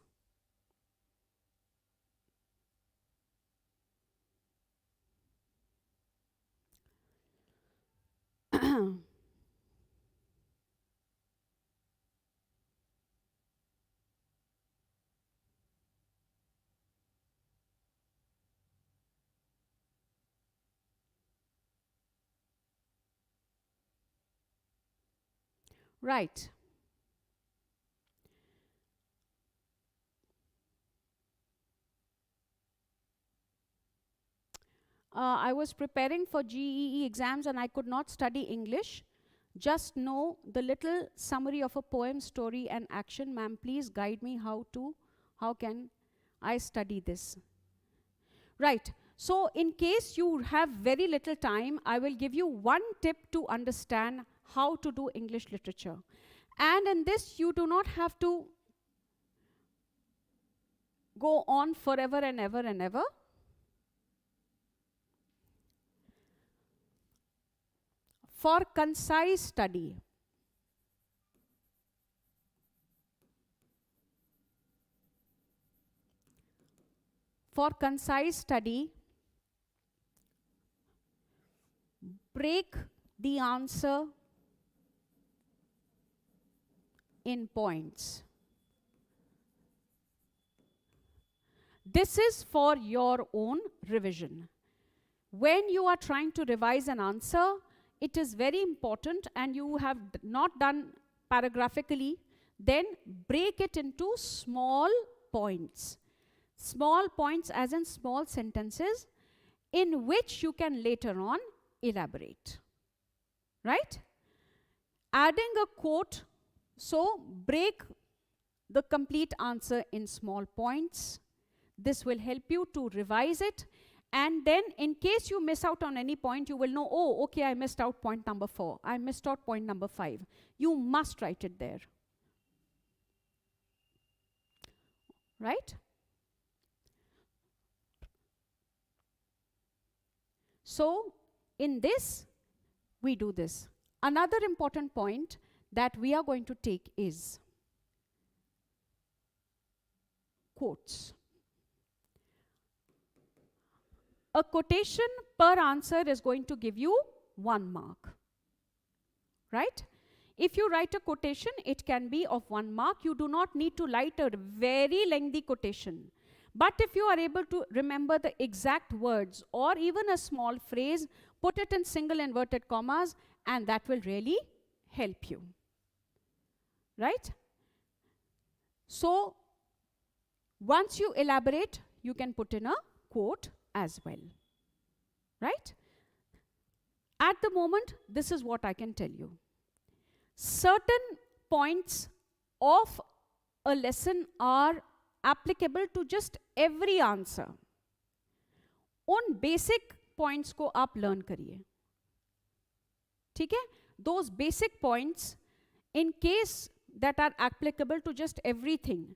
Right. I was preparing for GEE exams and I could not study English. Just know the little summary of a poem, story and action. Ma'am, please guide me how can I study this? Right. So in case you have very little time, I will give you one tip to understand how to do English literature. And in this, you do not have to go on forever and ever and ever. For concise study, break the answer in points. This is for your own revision. When you are trying to revise an answer, it is very important, and you have not done paragraphically, then break it into small points. Small points as in small sentences in which you can later on elaborate. Right? Adding a quote, so break the complete answer in small points. This will help you to revise it. And then in case you miss out on any point, you will know, oh, okay, I missed out point number 4. I missed out point number 5. You must write it there. Right? So in this, we do this. Another important point that we are going to take is quotes. A quotation per answer is going to give you 1 mark. Right? If you write a quotation, it can be of 1 mark. You do not need to write a very lengthy quotation. But if you are able to remember the exact words or even a small phrase, put it in single inverted commas, and that will really help you. Right? So, once you elaborate, you can put in a quote as well. Right? At the moment, this is what I can tell you. Certain points of a lesson are applicable to just every answer. उन basic points को आप learn करिए. ठीक है? Those basic points, in case that are applicable to just everything,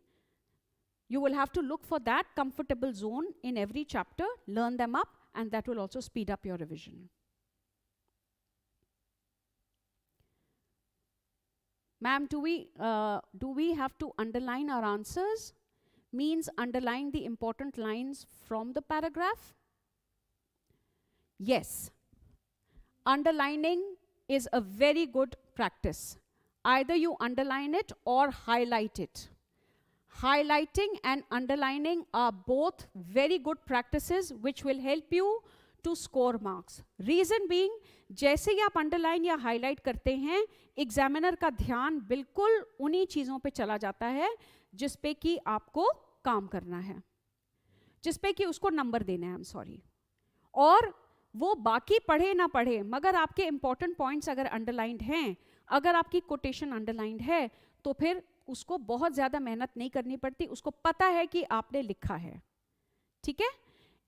you will have to look for that comfortable zone in every chapter, learn them up, and that will also speed up your revision. Ma'am, do we have to underline our answers? Means underline the important lines from the paragraph? Yes. Underlining is a very good practice. Either you underline it or highlight it. Highlighting and underlining are both very good practices which will help you to score marks. Reason being, जैसे ही आप underline या highlight करते हैं, examiner का ध्यान बिल्कुल उन्हीं चीज़ों पे चला जाता है जिस पे कि आपको काम करना है, जिस पे कि उसको नंबर देना है, I'm sorry. और वो बाकी पढ़े ना पढ़े, मगर आपके important points अगर underlined हैं, अगर आपकी quotation underlined है, तो फिर उसको बहुत ज़्यादा मेहनत नहीं करनी पड़ती, उसको पता है कि आपने लिखा है. ठीक है.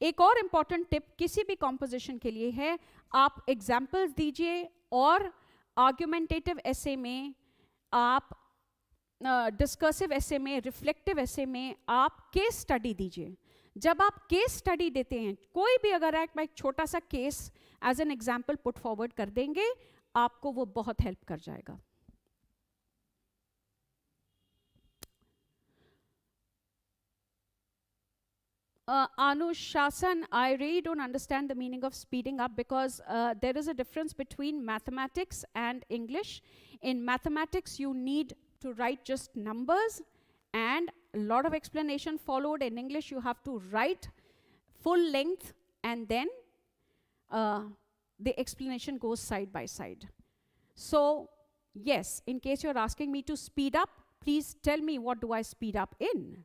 एक और इम्पॉर्टेंट टिप किसी भी कॉम्पोजिशन के लिए है, आप एग्जाम्पल्स दीजिए और आर्ग्यूमेंटेटिव एसे में, आप डिस्कर्सिव एसे में, रिफ्लेक्टिव एसे में आप केस स्टडी दीजिए. जब आप केस स्टडी देते हैं, कोई भी अगर आप एक छोटा सा case as an example put forward कर देंगे, आपको वो बहुत हेल्प कर जाएगा. Anushasan, I really don't understand the meaning of speeding up because there is a difference between mathematics and English. In mathematics, you need to write just numbers and a lot of explanation followed. In English, you have to write full length and then the explanation goes side by side. So, yes, in case you're asking me to speed up, please tell me what do I speed up in?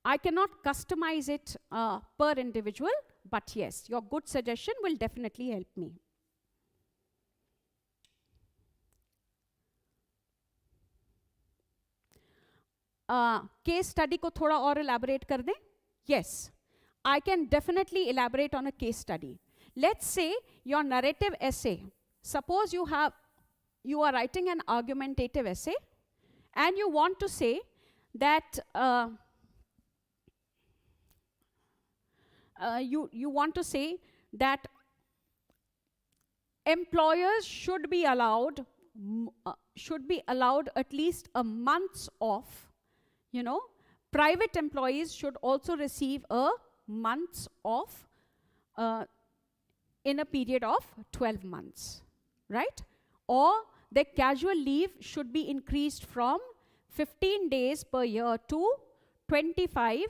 I cannot customize it per individual, but yes, your good suggestion will definitely help me. Case study को थोड़ा और elaborate कर दें? Yes, I can definitely elaborate on a case study. Let's say your narrative essay. Suppose you are writing an argumentative essay, and you want to say that you want to say that employers should be allowed at least a month's off. You know, private employees should also receive a month's off in a period of 12 months, right? Or their casual leave should be increased from 15 days per year to 25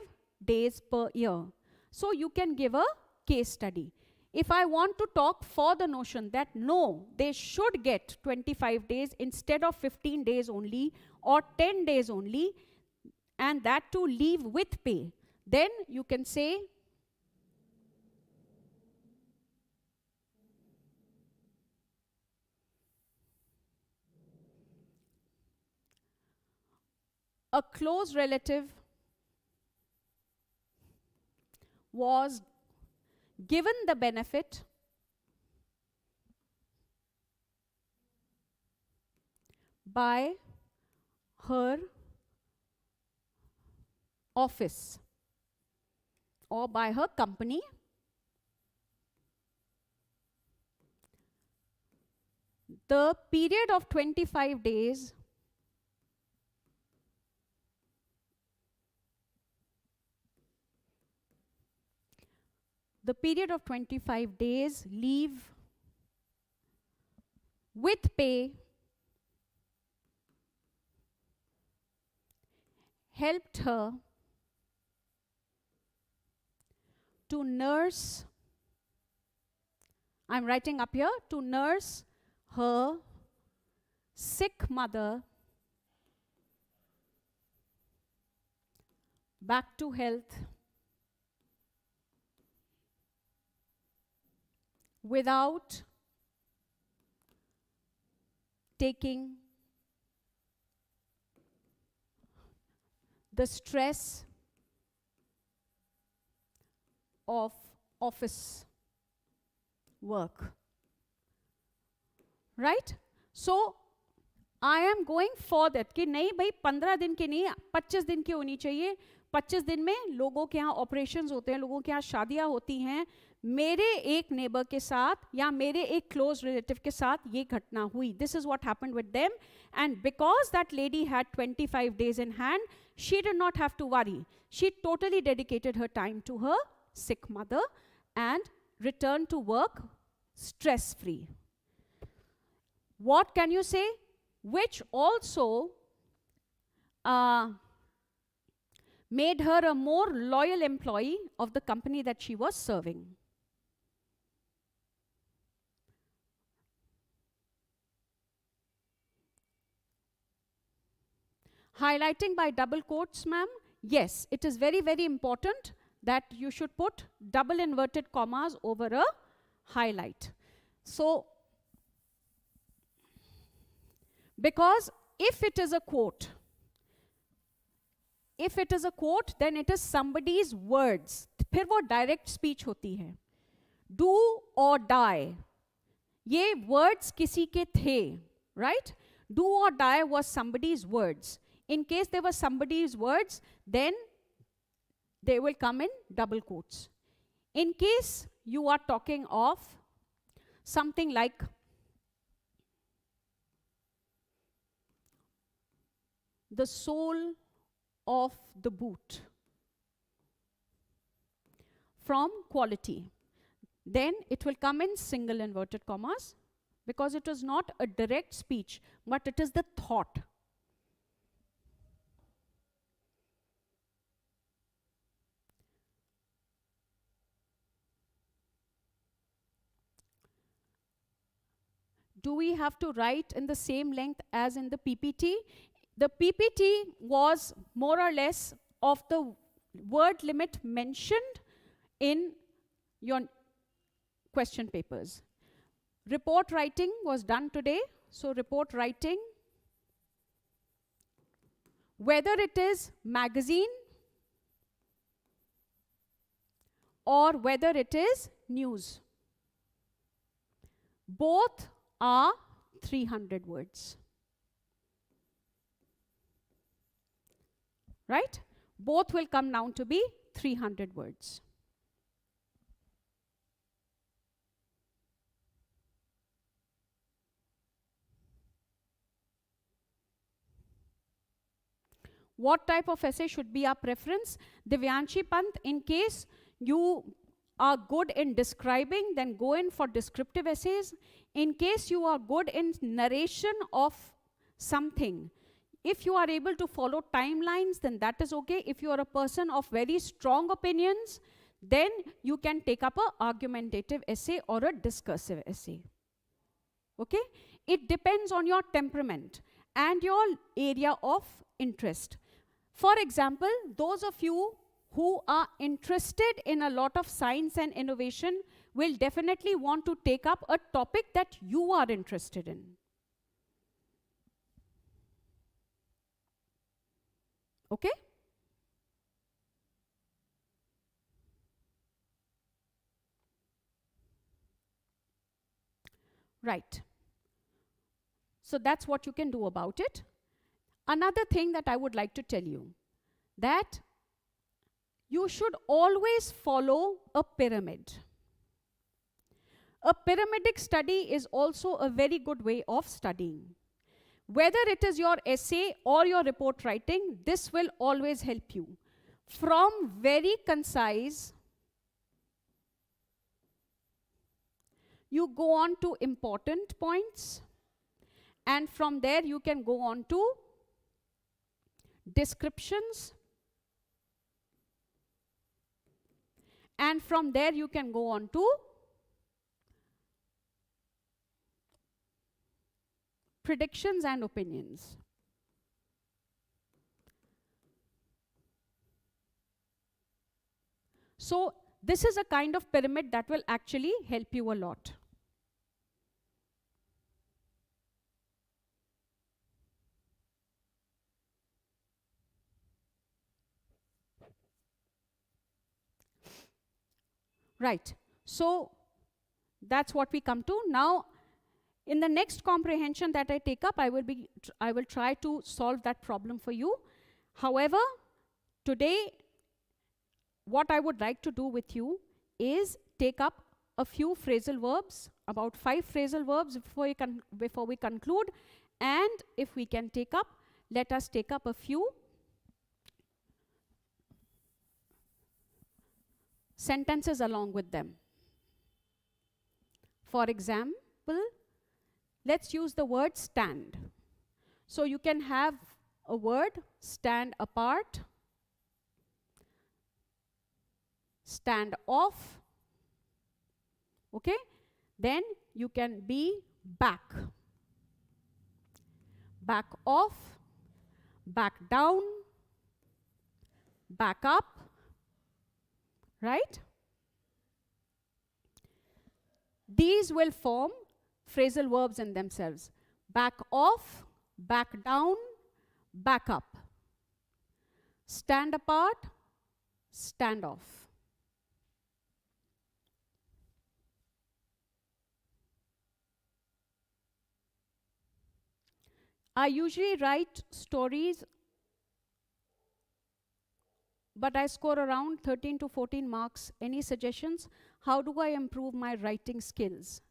days per year. So you can give a case study. If I want to talk for the notion that no, they should get 25 days instead of 15 days only or 10 days only, and that to leave with pay, then you can say a close relative was given the benefit by her office or by her company the period of 25 days leave with pay helped her to nurse, I'm writing up here, to nurse her sick mother back to health without taking the stress of office work. Right? So, I am going for that कि नहीं भाई 15 दिन की नहीं 25 दिन की होनी चाहिए. 25 दिन में लोगों के यहाँ ऑपरेशंस होते हैं, लोगों के यहाँ शादियाँ होती हैं. मेरे एक नेबर के साथ या मेरे एक क्लोज रिलेटिव के साथ ये घटना हुई. This is what happened with them, and because that lady had 25 days in hand, she did not have to worry. She totally dedicated her time to her sick mother and returned to work stress-free. What can you say? Which also made her a more loyal employee of the company that she was serving. Highlighting by double quotes, ma'am. Yes, it is very, very important that you should put double inverted commas over a highlight. So, Because if it is a quote, then it is somebody's words. फिर वो direct speech होती है. Do or die. ये words किसी के थे, right? Do or die was somebody's words. In case they were somebody's words, then they will come in double quotes. In case you are talking of something like the sole of the boot from Quality, then it will come in single inverted commas, because it is not a direct speech, but it is the thought. Do we have to write in the same length as in the PPT? The PPT was more or less of the word limit mentioned in your question papers. Report writing was done today. So report writing, whether it is magazine or whether it is news, both are 300 words. Right? Both will come down to be 300 words. What type of essay should be our preference? Divyanshi Pant, in case you are good in describing, then go in for descriptive essays. In case you are good in narration of something, if you are able to follow timelines, then that is okay. If you are a person of very strong opinions, then you can take up an argumentative essay or a discursive essay. Okay? It depends on your temperament and your area of interest. For example, those of you who are interested in a lot of science and innovation will definitely want to take up a topic that you are interested in. Okay? Right. So that's what you can do about it. Another thing that I would like to tell you, that you should always follow a pyramid. A pyramidic study is also a very good way of studying. Whether it is your essay or your report writing, this will always help you. From very concise, you go on to important points, and from there you can go on to descriptions, and from there you can go on to predictions and opinions. So this is a kind of pyramid that will actually help you a lot. Right. So that's what we come to. Now, in the next comprehension that I take up, I will try to solve that problem for you. However, today, what I would like to do with you is take up a few phrasal verbs, about 5 phrasal verbs before we conclude. And if we can take up, let us take up a few sentences along with them. For example, let's use the word stand. So you can have a word, stand apart, stand off, okay? Then you can be back, back off, back down, back up, right? These will form phrasal verbs in themselves. Back off, back down, back up. Stand apart, stand off. I usually write stories, but I score around 13 to 14 marks. Any suggestions? How do I improve my writing skills?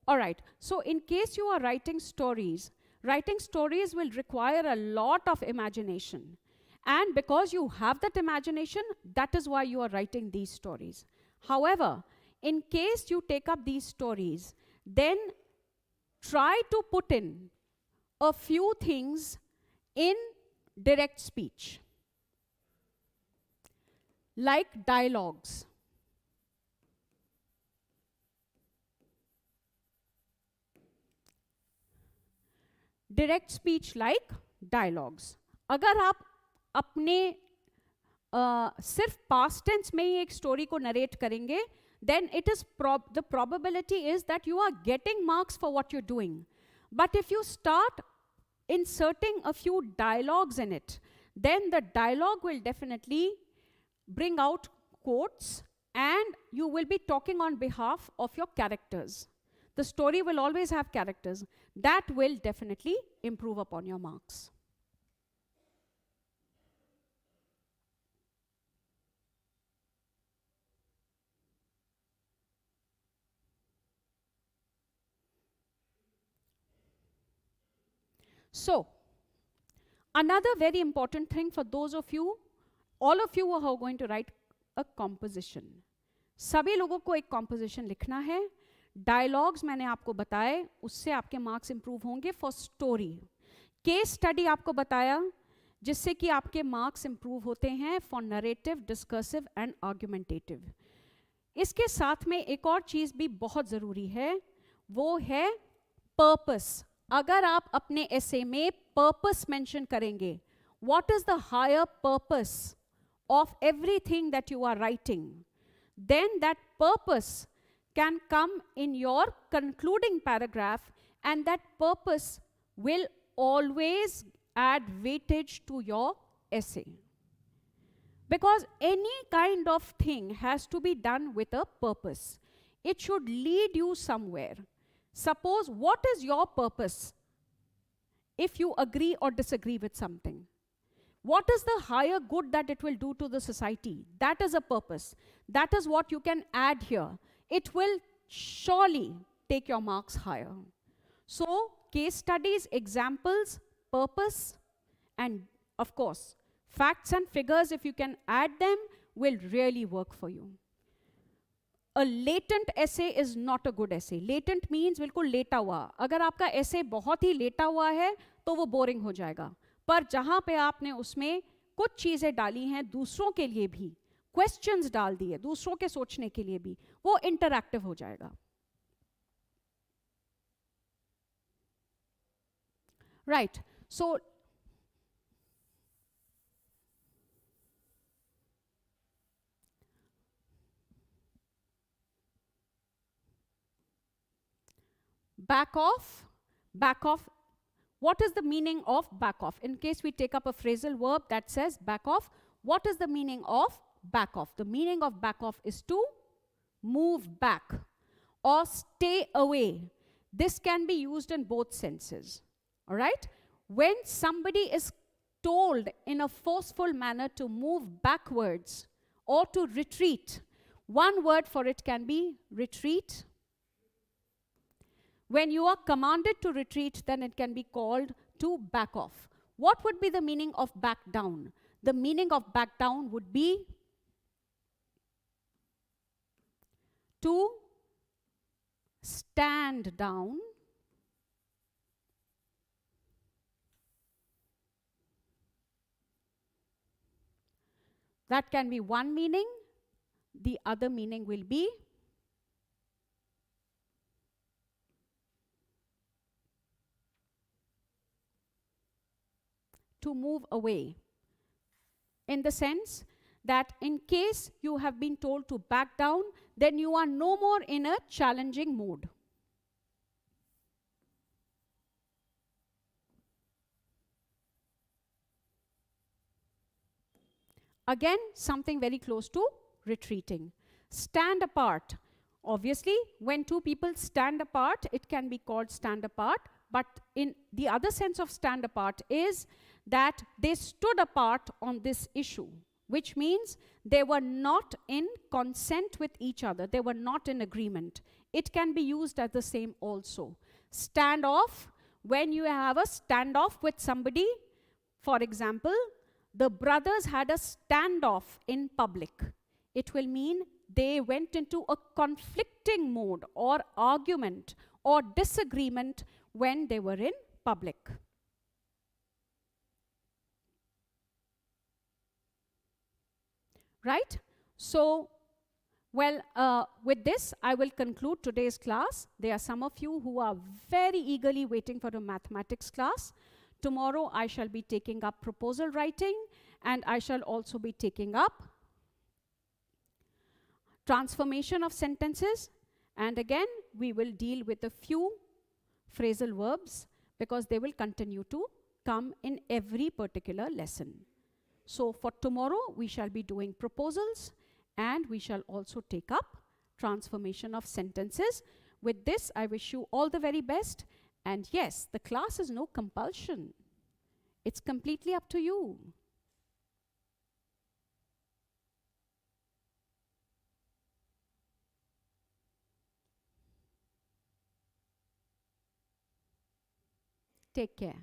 All right, so in case you are writing stories will require a lot of imagination. And because you have that imagination, that is why you are writing these stories. However, in case you take up these stories, then try to put in a few things in direct speech, like dialogues. Direct speech like dialogues. अगर आप अपने सिर्फ past tense में ही एक story को narrate करेंगे, then it is the probability is that you are getting marks for what you're doing. But if you start inserting a few dialogues in it, then the dialogue will definitely bring out quotes and you will be talking on behalf of your characters. The story will always have characters. That will definitely improve upon your marks. So, another very important thing for those of you, all of you who are going to write a composition. सभी लोगों को एक composition लिखना है. Dialogues मैंने आपको बताए, उससे आपके marks improve होंगे for story. Case study आपको बताया, जिससे कि आपके marks improve होते हैं for narrative, discursive and argumentative. इसके साथ में एक और चीज़ भी बहुत ज़रूरी है, वो है purpose. अगर आप अपने essay में purpose mention करेंगे, what is the higher purpose of everything that you are writing, then that purpose can come in your concluding paragraph, and that purpose will always add weightage to your essay. Because any kind of thing has to be done with a purpose. It should lead you somewhere. Suppose, what is your purpose if you agree or disagree with something? What is the higher good that it will do to the society? That is a purpose. That is what you can add here. It will surely take your marks higher. So, case studies, examples, purpose, and of course, facts and figures, if you can add them, will really work for you. A latent essay is not a good essay. Latent means बिल्कुल लेटा हुआ. अगर आपका essay बहुत ही लेटा हुआ है तो वो boring हो जाएगा. पर जहाँ पे आपने उसमें कुछ चीज़ें डाली हैं दूसरों के लिए भी, questions डाल दिए दूसरों के सोचने के लिए भी, वो interactive हो जाएगा. Right. So back off. What is the meaning of back off? In case we take up a phrasal verb that says back off, what is the meaning of back off? The meaning of back off is to move back or stay away. This can be used in both senses. All right? When somebody is told in a forceful manner to move backwards or to retreat, one word for it can be retreat. When you are commanded to retreat, then it can be called to back off. What would be the meaning of back down? The meaning of back down would be to stand down, that can be one meaning. The other meaning will be to move away, in the sense that in case you have been told to back down, then you are no more in a challenging mood. Again, something very close to retreating. Stand apart. Obviously, when two people stand apart, it can be called stand apart. But in the other sense of stand apart is that they stood apart on this issue, which means they were not in consent with each other. They were not in agreement. It can be used as the same also. Stand off, when you have a standoff with somebody, for example, the brothers had a standoff in public. It will mean they went into a conflicting mode or argument or disagreement when they were in public. Right? So, well, with this, I will conclude today's class. There are some of you who are very eagerly waiting for a mathematics class. Tomorrow, I shall be taking up proposal writing, and I shall also be taking up transformation of sentences. And again, we will deal with a few phrasal verbs because they will continue to come in every particular lesson. So for tomorrow, we shall be doing proposals, and we shall also take up transformation of sentences. With this, I wish you all the very best. And yes, the class is no compulsion. It's completely up to you. Take care.